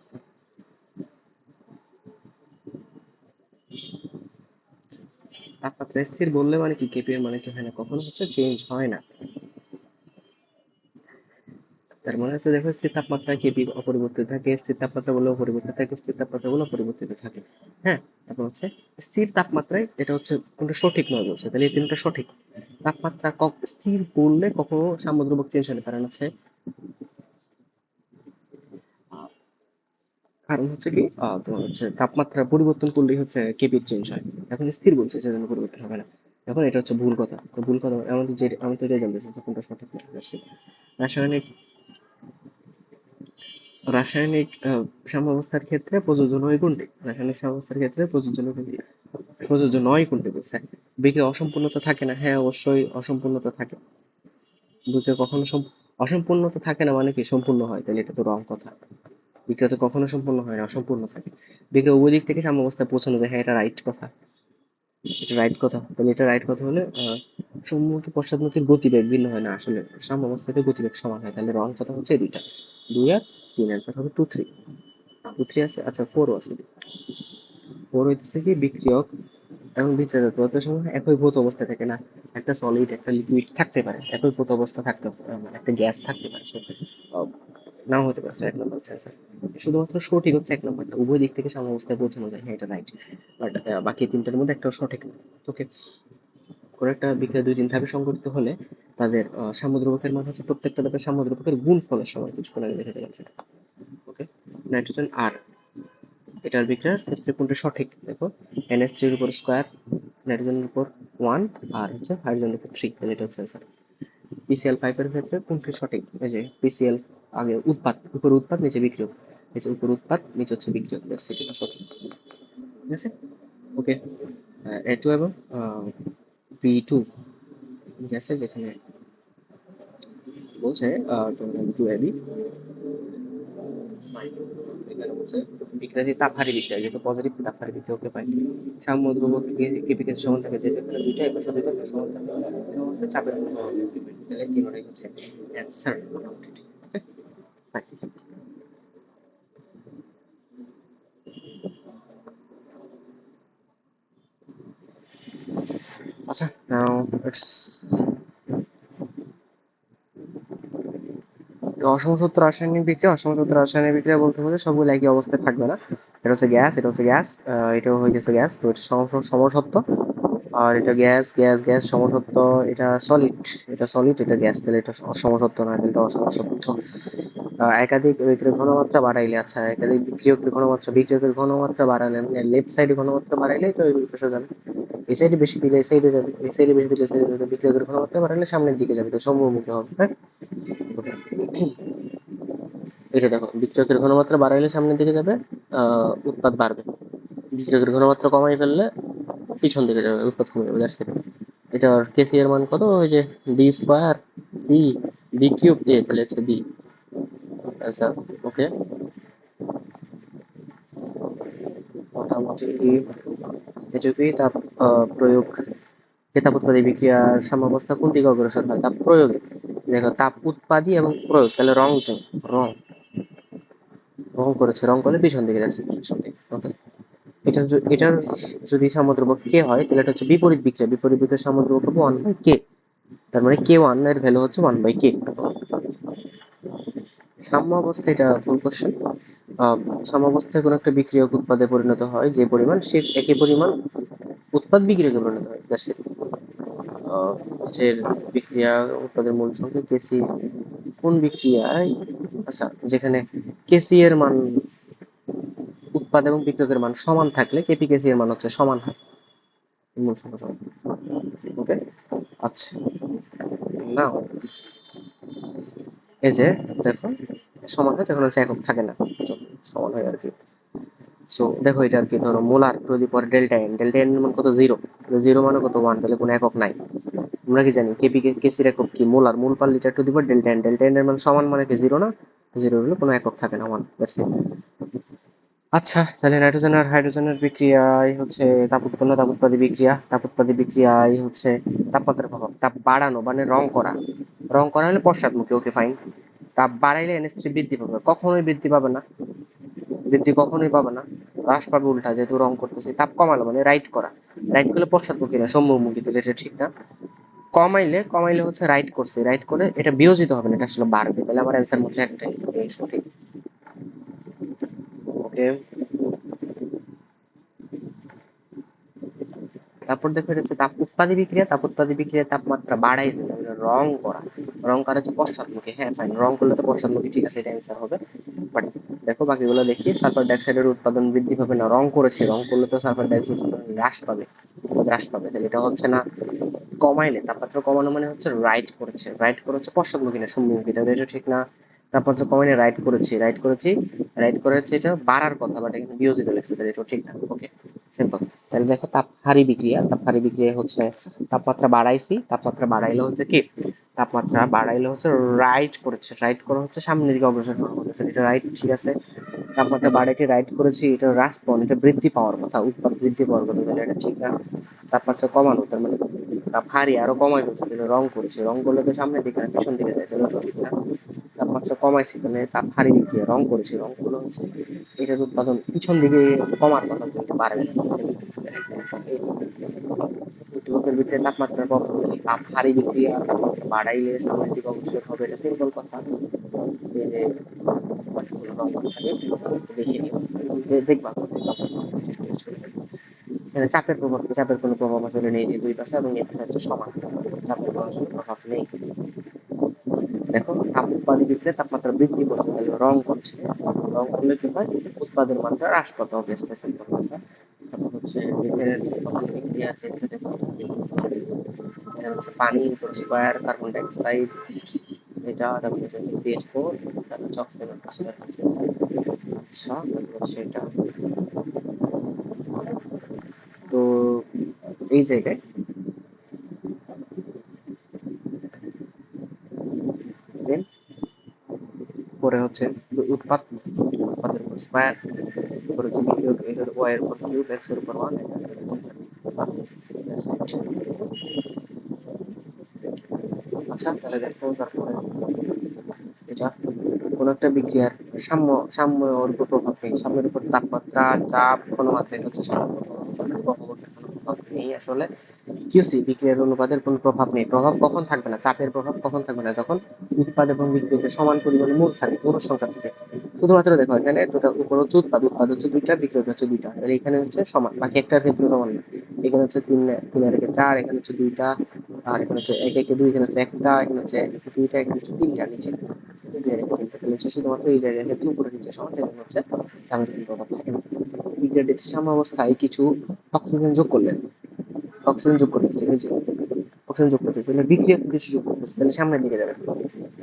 Speaker 1: তাপমাত্রা স্থির বললে মানে কি, কেপি এর মানে কি হয় না, কখনো হচ্ছে চেঞ্জ হয় না। তার মানে হচ্ছে দেখো, স্থির তাপমাত্রায় কেপি অপরিবর্তিত থাকে, স্থির তাপমাত্রা বলে অপরিবর্তিত থাকে, স্থির তাপমাত্রা বলে অপরিবর্তিত থাকে। হ্যাঁ, তারপর হচ্ছে স্থির তাপমাত্রায়, এটা হচ্ছে কোনটা সঠিক নয় বলছে, তাহলে এই তিনটা সঠিক। তাপমাত্রা স্থির বললে কখনো সাম্যদ্রব্য চেঞ্জ হতে পারে না, হচ্ছে আহ, কারণ হচ্ছে কি, তোমার হচ্ছে তাপমাত্রা পরিবর্তন করলেই হচ্ছে কেপি চেঞ্জ হয়। এখন স্থির বলছে, সেজন্য পরিবর্তন হবে না। এখন এটা হচ্ছে ভুল কথা। তো ভুল কথা আমাদের যে, আমি তো এটাই জানতেছি যে কোনটা সঠিক না। রাসায়নিক রাসায়নিক সাম্যাবস্থার ক্ষেত্রে প্রযোজ্য নয় কোনটি? রাসায়নিক সাম্যাবস্থার ক্ষেত্রে প্রযোজ্য নয় কোনটি? প্রযোজ্য নয় কোনটি বলছে? বিক্রিয়া অসম্পূর্ণতা থাকে না। হ্যাঁ, অবশ্যই অসম্পূর্ণতা থাকে। বিক্রিয়া কখনো অসম্পূর্ণ তো থাকে না মানে কি সম্পূর্ণ হয়, তাহলে এটা তো রং কথা। বিক্রিয়া তো কখনো সম্পূর্ণ হয় না, অসম্পূর্ণ থাকে। বিক্রিয়া উভয় দিক থেকে সাম্যাবস্থায় পৌঁছানো যায়, হ্যাঁ এটা রাইট কথা, এটা রাইট কথা। তাহলে এটা রাইট কথা হলে সম্মুখী পশ্চাৎমুখীর গতিবেগ ভিন্ন হয় না, আসলে সাম্যাবস্থাতে গতিবেগ সমান হয়। তাহলে রং কথা হচ্ছে এই দুইটা, 2 আর 3, অ্যান্সার হবে 2 3। 2 3 আছে, আচ্ছা 4ও আছে। 4 হইতেছে কি বিক্রিয়ক এবং বিক্রিয়ক পদার্থের সমূহ একই ভৌত অবস্থায় থাকে না। একটা সলিড একটা লিকুইড থাকতে পারে, একই ভৌত অবস্থা থাকতে মানে একটা গ্যাস থাকতে পারে, নাও হতে পারে। এক নম্বর হচ্ছে answer। শুধুমাত্র সঠিক হচ্ছে এক নম্বরটা, উভয় দিক থেকে সাম্যাবস্থায় পৌঁছানো যায়, হ্যাঁ এটা রাইট। বাট বাকি তিনটার মধ্যে একটাও সঠিক না। ওকে, কোনো একটা বিক্রিয়া দুই তিন ধাপে সংঘটিত হলে তাদের সাম্যদ্রব্যকের মান হচ্ছে প্রত্যেকটা ধাপের সাম্যদ্রব্যকের গুণফলের সমান, কিছুক্ষণ আগে দেখে গেলাম সেটা। ওকে, নাইট্রোজেন আর এটার বিক্রিয়ার ক্ষেত্রে কোনটা সঠিক দেখো, NH3 এর উপর স্কয়ার, নাইট্রোজেনের উপর 1, আর হচ্ছে হাইড্রোজেনের উপর 3, তাহলে এটা হচ্ছে অ্যান্সার। PCl5 এর ক্ষেত্রে কোনটি সঠিক, এই যে PCl আগে উৎপাদ, উপরে উৎপাদ নিচে বিক্রিয়ক, এই যে উপরে উৎপাদ নিচে হচ্ছে বিক্রিয়ক, সেটা সঠিক। ঠিক আছে, ওকে। A2 এবং B2 গ্যাসে যেখানে বলছে B2AB ফাইন, এখানে বলছে বিক্রিয়াটি তাপহারী বিক্রিয়া, যেহেতু পজিটিভ তাপহারী বিক্রিয়া, ওকে ফাইন। সাম্য দ্রব্য কেপি কাছে সমান থাকে, যেহেতু এখানে দুইটা একবার সাথে একবার সমান থাকে, সমান হচ্ছে চাপের প্রভাব হবে, তাহলে তিনটাই হচ্ছে অ্যান্সার মোটামুটি। Okay fine. আচ্ছা, নাও ইটস অসমসূত্র রাসায়নিক বিক্রিয়া। অসমসূত্র রাসায়নিক বিক্রিয়া বলতে বলতে সবগুলো একই অবস্থায় থাকবে না। এটা হচ্ছে গ্যাস, এটা হচ্ছে গ্যাস, এটাও হয়ে গেছে গ্যাস, তো এটা সমসত্ব। আর এটা গ্যাস গ্যাস গ্যাস সমসত্ব, এটা সলিড, এটা সলিড, এটা গ্যাস, তাহলে এটা সমসত্ব না, এটা অসমসত্ব। একাধিক বিক্রিয়ক ঘনমাত্রা বাড়াইলে, আচ্ছা একাধিক বিক্রিয়কের ঘনমাত্রা বাড়ালে মানে লেফট সাইডে ঘনমাত্রা বাড়াইলে তো বসে যাবে, এই সাইডে বেশি দিলে এই সাইডে যাবে, এই সাইডে বেশি দিলে এই সাইডে যাবে, বিক্রিয়কের ঘনমাত্রা বাড়ালে সামনের দিকে যাবে, তো সম্মুখী হবে, হ্যাঁ। এটা দেখো, বিক্রিয়কের ঘনমাত্রা বাড়াইলে সামনের দিকে যাবে, উৎপাদ বাড়বে। বিক্রিয়কের ঘনমাত্রা কমাই ফেললে পিছন দিকে যাবে, উৎপাদ কমে যাবে, দ্যাটস ইট। এটার কেসি এর মান কত, ওই যে B square C B cube A, তাহলে হচ্ছে বি অ্যান্সার। ওকে, মোটামুটি এটুকুই। তাপ প্রয়োগ, যে তাপ উৎপাদী বিক্রিয়ার সাম্যাবস্থা কোন দিকে অগ্রসর হয়, তাপ প্রয়োগে। দেখো তাপ উৎপাদী এবং প্রয়োগ, তাহলে রং রং করেছে, রং করলে পিছন দিকে যাচ্ছে, পিছন দিকে। ওকে, এটার যদি সামুদ্রবক কে হয়, তাহলে এটা হচ্ছে বিপরীত বিক্রিয়া, বিপরীত বিক্রিয়ার সামুদ্রবক হবে 1/k, তার মানে K1 এর ভ্যালু হচ্ছে 1/k। সাম্য অবস্থায়, এটা ভুল কোশ্চেন। সাম্যাবস্থায় কোনো একটা বিক্রিয়ক উৎপাদে পরিণত হয় যে পরিমাণ, সে একই পরিমাণ উৎপাদ বিক্রিয়কে পরিণত হয়, দ্যাটস ইট। যে বিক্রিয়া উৎপাদের মূল সংখ্যা কেসি কোন বিক্রিয়ায়, আচ্ছা যেখানে কেসি এর মান, উৎপাদ এবং বিক্রিয়কের মান সমান থাকলে কেপি কেসি এর মান হচ্ছে সমান হয়, মূল সংখ্যা সমান। ওকে, আচ্ছা নাও এই যে দেখো, সমান হয় তখন হচ্ছে একক থাকে না, সমান হয় আর কি। সো দেখো এটা আর কি, ধরো molar two the power delta n, delta N মান কত, জিরো, জিরো মানে কত, ওয়ান, তাহলে কোনো একক নাই। আমরা কি জানি কেপি কেসির একক কি, molar, mole per litre to the power delta n, delta n এর মান সমান মানে কি জিরো না, জিরো হলে কোনো একক থাকে না, ওয়ান, দ্যাটস ইট। আচ্ছা, তাহলে নাইট্রোজেন আর হাইড্রোজেনের বিক্রিয়ায় হচ্ছে তাপ উৎপন্ন, তাপ উৎপাদী বিক্রিয়া, তাপ উৎপাদী বিক্রিয়ায় হচ্ছে তাপমাত্রার প্রভাব, তাপ বাড়ানো মানে রং করা, রং করা হলে পশ্চাৎমুখী, ওকে ফাইন। তাপ বাড়াইলে NH3 বৃদ্ধি পাবে, কখনোই বৃদ্ধি পাবে না, বৃদ্ধি কখনোই পাবে না, হ্রাস পাবে উল্টা, যেহেতু রং করতেছে। তাপ কমালো মানে রাইট করা, রাইট করলে পশ্চাৎমুখী না সম্মুখী, তাহলে এটা ঠিক না। কমাইলে, কমাইলে হচ্ছে রাইট করছে, রাইট করে এটা বিয়োজিত হবে না, এটা আসলে বাড়বে, তাহলে আমার অ্যান্সার মধ্যে একটাই, এই সঠিক। ওকে, তারপর দেখো এটা হচ্ছে তাপ উৎপাদী বিক্রিয়া, তাপ উৎপাদী বিক্রিয়ায় তাপমাত্রা বাড়াই দিলে মানে রং করা, রং করা হচ্ছে পশ্চাৎমুখী, হ্যাঁ ফাইন, রং করলে তো পশ্চাৎমুখী, ঠিক আছে, এটা অ্যান্সার হবে। বাট দেখো বাকিগুলো দেখি, সালফার ডাইঅক্সাইডের উৎপাদন বৃদ্ধি পাবে না, রং করেছে, রং করলে তো সালফার ডাইঅক্সাইড উৎপাদন হ্রাস পাবে, হ্রাস পাবে, তাহলে এটা হচ্ছে না। কমাইলে, তাপমাত্রা কমানো মানে হচ্ছে রাইট করেছে, রাইট করে হচ্ছে পশ্চাৎমুখী না সম্মুখী, তাহলে এটা ঠিক না। তাপমাত্রা কমাইলে রাইট করেছি, রাইট করেছি, রাইট করেছে, এটা বাড়ার কথা, বাট এখানে বিয়োজিত লেগেছে, তাহলে এটা ঠিক না। ওকে, সিম্পল। তাহলে দেখো তাপহারী বিক্রিয়া, তাপহারী বিক্রিয়া হচ্ছে তাপমাত্রা বাড়াইছি, তাপমাত্রা বাড়াইলে হচ্ছে কি তাপমাত্রা বাড়াইলে হচ্ছে রাইট করেছে, রাইট করা হচ্ছে সামনের দিকে অগ্রসর হওয়ার কথা, এটা রাইট ঠিক আছে। তাপমাত্রা বাড়াইতে রাইট করেছি, এটা হ্রাসপণ, এটা বৃদ্ধি পাওয়ার কথা, উৎপাদ বৃদ্ধি পাওয়ার কথা, তাহলে এটা ঠিক না। তাপমাত্রা কমানো তার মানে ভারী আরো কমাই ফেলছে, তাহলে রং করেছে, রং করলে তো সামনের দিকে না পিছন দিকে যায়, তাহলে ওটা ঠিক না। তাপমাত্রা কমাইছি তাহলে তাপ ভারী বিক্রিয়া, রং করেছি, রং করলে হচ্ছে এটার উৎপাদন পিছন দিকে কমার কথা, তো এটা বাড়বে না। উদ্দীপকের ভিতরে তাপমাত্রার প্রভাব তাপ ভারী বিক্রিয়া তাপমাত্রা বাড়াইলে সামনের দিকে অগ্রসর হবে, এটা সিম্পল কথা। এই যে বাকিগুলো রং করা থাকে সেগুলো একটু দেখে নিও, দেখবা প্রত্যেকটা অপশন টেস্ট করে দেখবা। এখানে চাপের প্রভাব, চাপের কোনো প্রভাব আসলে নেই, এই দুই পাশে এবং এই পাশে হচ্ছে সমান, চাপের কোনো আসলে প্রভাব নেই। দেখো তাপ উৎপাদী বিক্রিয়া তাপমাত্রা বৃদ্ধি করছে, তাহলে রং করছে, রং করলে কি হয়, উৎপাদের মাত্রা হ্রাস পাবে অবভিয়াসলি, সিম্পল কথা। তারপর হচ্ছে মিথেনের দহন বিক্রিয়ার ক্ষেত্রে দেখো এখানে হচ্ছে পানি স্কয়ার কার্বন ডাই অক্সাইড, এটা তারপর হচ্ছে CH4, তারপর হচ্ছে অক্সিজেন অক্সিজেন হচ্ছে। আচ্ছা তারপর হচ্ছে এটা, তো এই জায়গায় সেম, পরে হচ্ছে উৎপাদ, উৎপাদের উপর স্কয়ার, পরে হচ্ছে বিক্রিয়ক, এটার ওয়াই এর উপর কিউব, এক্স এর উপর 1, এটা হচ্ছে আচ্ছা তাহলে দেখো তারপরে এটা কোন একটা বিক্রিয়ার সাম্য, সাম্যর উপর প্রভাব নেই, সাম্যের উপর তাপমাত্রা চাপ ঘনমাত্রা, এটা হচ্ছে সাম্য প্রভাবের কোনো প্রভাব নেই আসলে। কিউসি বিক্রিয়ার অনুপাতের কোনো প্রভাব নেই, প্রভাব কখন থাকবে না, চাপের প্রভাব কখন থাকবে না, যখন উৎপাদ এবং বিক্রিয়কের সমান পরিমাণে মোল থাকে, পুরুষ সংখ্যা থাকে। শুধুমাত্র দেখো এখানে দুটা, উপর হচ্ছে উৎপাদ, উৎপাদ হচ্ছে দুইটা, বিক্রিয়ক হচ্ছে দুইটা, তাহলে এখানে হচ্ছে সমান, বাকি একটার ক্ষেত্রে সমান না। এখানে হচ্ছে তিন, তিন আর একে চার, এখানে হচ্ছে দুইটা, আর এখানে হচ্ছে এক একে দুই, এখানে হচ্ছে একটা, এখানে হচ্ছে দুইটা, এখানে হচ্ছে তিনটা, নিচে হচ্ছে দুই আর একে তিনটা, তাহলে হচ্ছে শুধুমাত্র এই জায়গায় ক্ষেত্রে উপরে নিচে সমান, সেখানে হচ্ছে চাপের কোনো প্রভাব থাকে না। বিক্রিয়াটিতে সাম্যাবস্থায় কিছু অক্সিজেন যোগ করলেন, অক্সিজেন যোগ করতেছে, এই যে অক্সিজেন যোগ করতেছে, তাহলে বিক্রিয়ক গ্যাস যোগ করতেছে, তাহলে সামনের দিকে যাবে,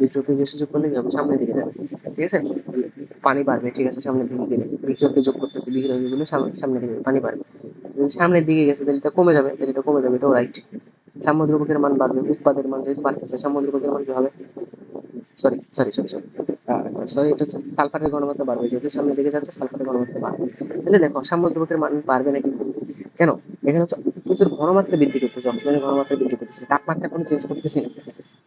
Speaker 1: বিক্রিয়ক গ্যাস যোগ করলে কি হবে, সামনের দিকে যাবে, ঠিক আছে। তাহলে পানি বাড়বে, ঠিক আছে, সামনের দিকে গেলে বিক্রিয়ককে যোগ করতেছে, বিক্রিয়ক গুলো সামনের দিকে পানি বাড়বে, যদি সামনের দিকে গেছে তাহলে এটা কমে যাবে, তাহলে এটা কমে যাবে, এটাও রাইট। সাম্য দ্রব্যকের মান বাড়বে, উৎপাদের মান যেহেতু বাড়তেছে, সাম্য দ্রব্যকের মান কি হবে, sorry sorry sorry sorry sorry, এটা হচ্ছে সালফারের ঘনমাত্রা বাড়বে, যেহেতু সামনের দিকে যাচ্ছে সালফারের ঘনমাত্রা বাড়বে। তাহলে দেখো সাম্য দ্রব্যকের মান বাড়বে নাকি, কেন, এখানে হচ্ছে কিছুর ঘনমাত্রা বৃদ্ধি করতেছে, অক্সিজেনের ঘনমাত্রা বৃদ্ধি করতেছে, তাপমাত্রা কোনো চেঞ্জ করতেছি না।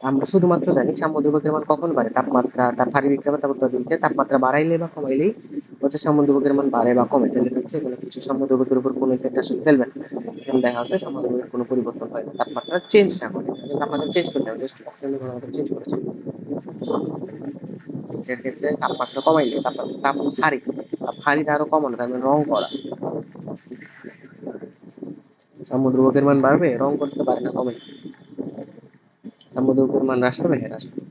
Speaker 1: আমরা শুধুমাত্র জানি সাম্য দ্রব্যকের মান কখন বাড়ে, তাপমাত্রা, তাপ ভারী বিক্রিয়া বা তাপ বিক্রিয়া তাপমাত্রা বাড়াইলে বা কমাইলেই হচ্ছে সাম্য দ্রব্যকের মান বাড়ে বা কমে, তাহলে হচ্ছে এখানে কিছু সাম্য দ্রব্যকের উপর কোনো ইফেক্ট আসলে ফেলবে না। এখানে দেখা যাচ্ছে সাম্য দ্রব্যকের কোনো পরিবর্তন হয় না, তাপমাত্রা চেঞ্জ না করে, তাপমাত্রা চেঞ্জ করতে হবে, জাস্ট অক্সিজেনের ঘনমাত্রা চেঞ্জ করেছে। সেক্ষেত্রে তাপমাত্রা কমাইলে তাপমাত্রা, তাপ ভারী, তাপ ভারীটা আরো কমানো, তার মানে রং করা, সাম্য দ্রব্যকের মান বাড়বে, রং করতে পারে না, কমে, সাম্য দ্রব্যকের মান হ্রাস পাবে, হ্যাঁ হ্রাস পাবে।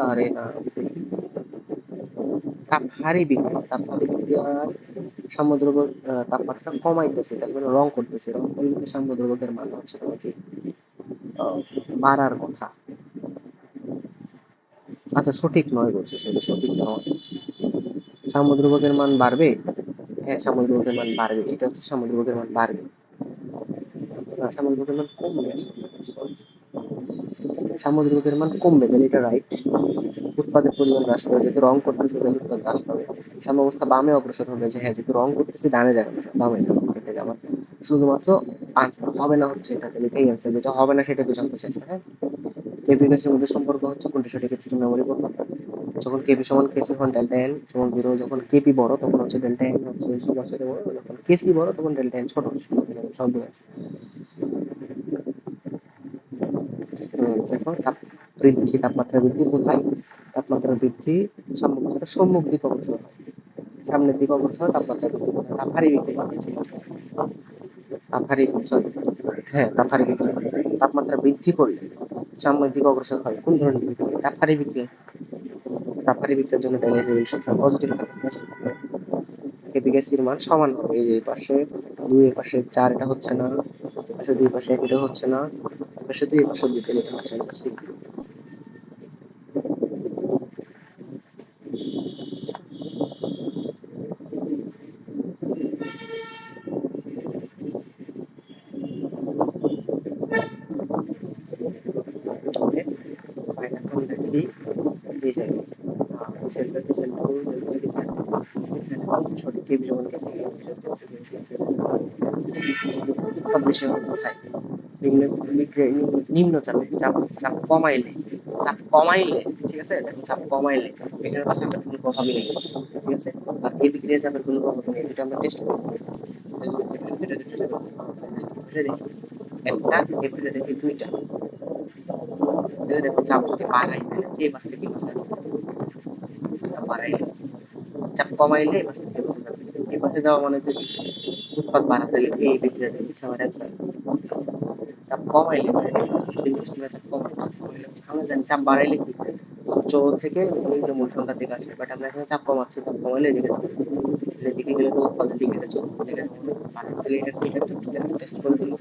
Speaker 1: আর এটা দেখি তাপ ভারী বিক্রিয়া, তাপ ভারী বিক্রিয়ায় সাম্যদ্রব্য তাপমাত্রা কমাইতেছে, তার মানে রং করতেছে, রং করলে তো সাম্যদ্রব্যের মান হচ্ছে তোমাকে বাড়ার কথা। আচ্ছা সঠিক নয় বলছে, সেটা সঠিক নয়, সাম্যদ্রব্যের মান বাড়বে, হ্যাঁ সাম্যদ্রব্যের মান বাড়বে, এটা হচ্ছে সাম্যদ্রব্যের মান বাড়বে, না সাম্যদ্রব্যের মান কমবে আসলে, সরি, সাম্যদ্রব্যের মান কমবে, তাহলে এটা রাইট। উৎপাদের পরিমাণ হ্রাস পাবে, যেহেতু রং করতেছে তাহলে উৎপাদ হ্রাস পাবে, সাম্যাবস্থা বামে অগ্রসর হবে, যে হ্যাঁ যেহেতু রং করতেছে ডানে যাবে না, বামে যাবে, থেকে আমার শুধুমাত্র আনসার হবে না হচ্ছে এটা, তাহলে এটাই অ্যান্সার, যেটা হবে না সেটা তো জানতে চাইছে, হ্যাঁ। কেপি গ্যাসের মধ্যে সম্পর্ক হচ্ছে কোনটি সঠিক, একটু মেমোরি করবো, যখন কেপি সমান কেসি সমান ডেল্টা এন সমান জিরো, যখন কেপি বড় তখন হচ্ছে ডেল্টা এন হচ্ছে সবার সাথে বড়, যখন কেসি বড় তখন ডেল্টা এন ছোট, সব আছে। দেখো তাপ বৃদ্ধি, তাপমাত্রা বৃদ্ধি কোথায়, তাপমাত্রা বৃদ্ধি সাম্যাবস্থার সম্মুখ দিকে অগ্রসর হয়, সামনের দিকে অগ্রসর হয়, তাপমাত্রা বৃদ্ধি কোথায়, তাপহারী বিক্রিয়া ঘটেছে, তাপহারী সরি, হ্যাঁ তাপহারী বিক্রিয়া, তাপমাত্রা বৃদ্ধি করলে সামনের দিকে অগ্রসর হয় কোন ধরনের বিক্রিয়া, তাপহারী বিক্রিয়া, তাপহারী বিক্রিয়ার জন্য ডাইনামিক সবসময় পজিটিভ থাকে, কেপি গ্যাসের মান সমান হবে, এই পাশে দুই, এর পাশে চার, এটা হচ্ছে না, পাশে দুই, পাশে এক, এটা হচ্ছে না, পাশে দুই, পাশে দুই, তাহলে এটা হচ্ছে answer C. Okay, cell to cell to cell to সঠিক কেবি সমান কেসি উৎপাদ বেশি হবে কোথায়? নিম্ন নিম্ন চাপে চাপ চাপ কমাইলে ঠিক আছে, দেখো চাপ কমাইলে এটার পাশে আমাদের কোনো প্রভাবই নেই, ঠিক আছে। আর এই বিক্রিয়া চাপের কোনো প্রভাব নেই, এটা আমরা টেস্ট করবো। একটা এপিসোডে দেখি দুইটা, দেখো চাপ যদি বাড়াই তাহলে এই পাশ থেকে বসে যাবে, চাপ বাড়াইলে চাপ কমাইলে এই পাশ থেকে বসে যাবে, এই পাশে যাওয়া মানে যদি উৎপাদ বাড়াতে হলে এই বিক্রিয়াটা হচ্ছে আমার অ্যান্সার। চাপ কমাইলে মানে চাপ কমাই, চাপ কমাইলে আমরা জানি চাপ বাড়াইলে কি উচ্চ থেকে নিম্ন সংখ্যার দিকে আসে, বাট আমরা এখানে চাপ কমাচ্ছি, চাপ কমাইলে এদিকে যাবে, এদিকে গেলে তো উৎপাদের দিকে যাচ্ছে, তাহলে এটা ঠিক আছে, টেস্ট করে দিল,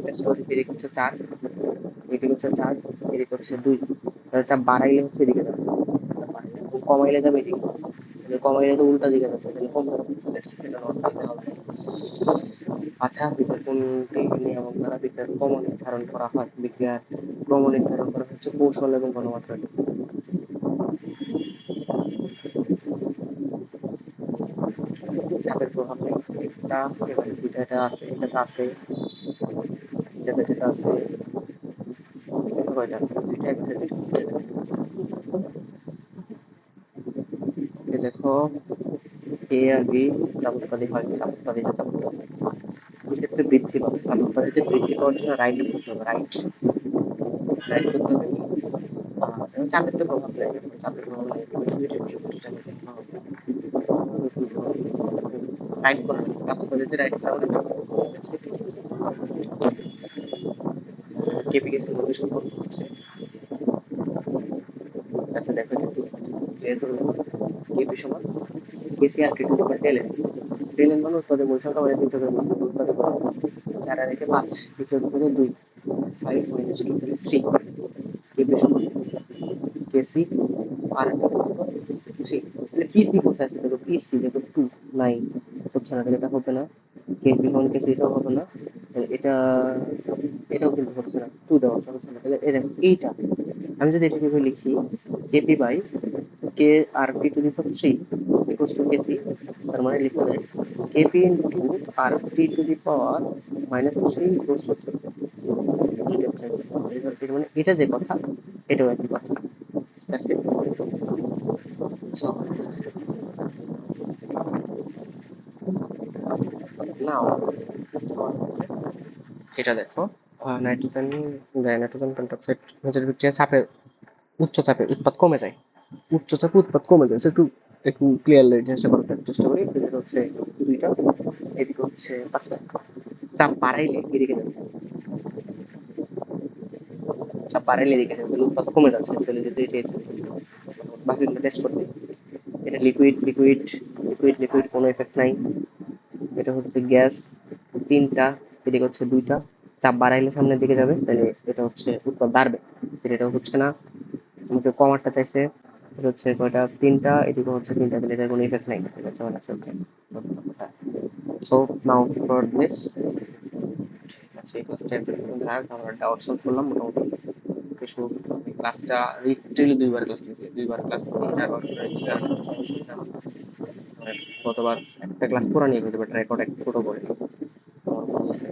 Speaker 1: টেস্ট করে দিকে এদিকে হচ্ছে 4, এদিকে হচ্ছে 4, এদিকে হচ্ছে 2, তাহলে চাপ বাড়াইলে হচ্ছে এদিকে যাবে, চাপ বাড়াইলে কমাইলে যাবে এদিকে, তাহলে কমাইলে তো উল্টা দিকে যাচ্ছে, তাহলে কমতেছে, এটা নট কাছে হবে। আচ্ছা, বিক্রিয়ার কোনটি নিয়ামক দ্বারা বিক্রিয়ার ক্রম নির্ধারণ করা হয়? বিক্রিয়ার ক্রম নির্ধারণ করা হচ্ছে কৌশল এবং ঘনমাত্রা দিয়ে। চাপের প্রভাব নেই, এটা এবারে দুইটা, এটা আছে, এটাতে আছে, যেটা আছে, এটা কয়টা দুইটা, একটা দুইটা, দেখো এ আর বি তাপ উৎপাদী হয়, তাপ উৎপাদিত তাপ উৎপাদী এক্ষেত্রে বৃদ্ধি পাবে, তাপ উৎপাদিত বৃদ্ধি পাওয়ার জন্য রাইট করতে হবে, রাইট রাইট করতে হবে। চাপের তো প্রভাব নেই, চাপের প্রভাব নেই, চাপের প্রভাব রাইট করা, তাপ উৎপাদিত রাইট করা মানে কেপিএস এর মধ্যে সম্পর্ক হচ্ছে। আচ্ছা দেখো কিন্তু ক্লিয়ার করে দেবো, কেপি সমান কেসি আর টি টু দি পাওয়ার টেলএন, টেলএন মানে উৎপাদন মূল সংখ্যা, মানে বিক্রিয়কের মূল সংখ্যা, উৎপাদন 4 আর 1 5, বিক্রিয়কের মধ্যে 2, 5 minus 2 তাহলে 3, কেপি সমান কেসি R T to the power 3, তাহলে পিসি কোথায় আছে দেখো, পিসি দেখো 2 নাই, হচ্ছে না, তাহলে এটা হবে না, কেপি সমান কেসি এটাও হবে না, এটা এটাও কিন্তু হচ্ছে না, 2 দেওয়া আছে, হচ্ছে না, তাহলে এই দেখো এইটা আমি যদি এটাকে লিখি KP by K R T to the power 3 equals to KC, তার মানে লিখা যায় KP into R T to the power -3 equals হচ্ছে এটা হচ্ছে এর মানে এটা যে কথা এটাও একই কথা, দ্যাটস ইট। সো নাও এটা দেখো, নাইট্রোজেন নাইট্রোজেন পেন্টক্সাইড নিজের বিক্রিয়া চাপে উচ্চ চাপে উৎপাদ কমে যায়, উচ্চ চাপে উৎপাদ কমে যায়, একটু একটু ক্লিয়ারলি জিনিসটা করার চেষ্টা করি। এটা হচ্ছে 2টা, এদিকে হচ্ছে 5টা, চাপ বাড়াইলে এদিকে যাবে, চাপ বাড়াইলে এদিকে যাবে, তাহলে উৎপাদ কমে যাচ্ছে, তাহলে যেতে এটাই চাচ্ছে। বাকিগুলো টেস্ট করতে, এটা লিকুইড লিকুইড লিকুইড লিকুইড কোনো এফেক্ট নাই, এটা হচ্ছে গ্যাস 3টা, এদিকে হচ্ছে 2টা, চাপ বাড়াইলে সামনের দিকে যাবে, তাহলে এটা হচ্ছে উৎপাদ বাড়বে, এটা হচ্ছে না, আমাকে কমারটা চাইছে, এটা হচ্ছে কয়টা 3টা, এদিকে হচ্ছে 3টা, তাহলে এটা কোনো ইফেক্ট নাই, এটা হচ্ছে মানে চলছে। সো নাও ফর দিস, আচ্ছা এই ক্লাসটা আমরা ডাউট সলভ করলাম মোটামুটি কিছু, ক্লাসটা লিটারালি 2বার ক্লাস নিয়েছি, 2বার ক্লাস নিয়ে 4বার করেছি, কারণ একটু সমস্যা হচ্ছে আমার, গতবার একটা ক্লাস পুরো নিয়ে ফেলতে, বাট রেকর্ড এক ছোট করে আমার মনে হচ্ছে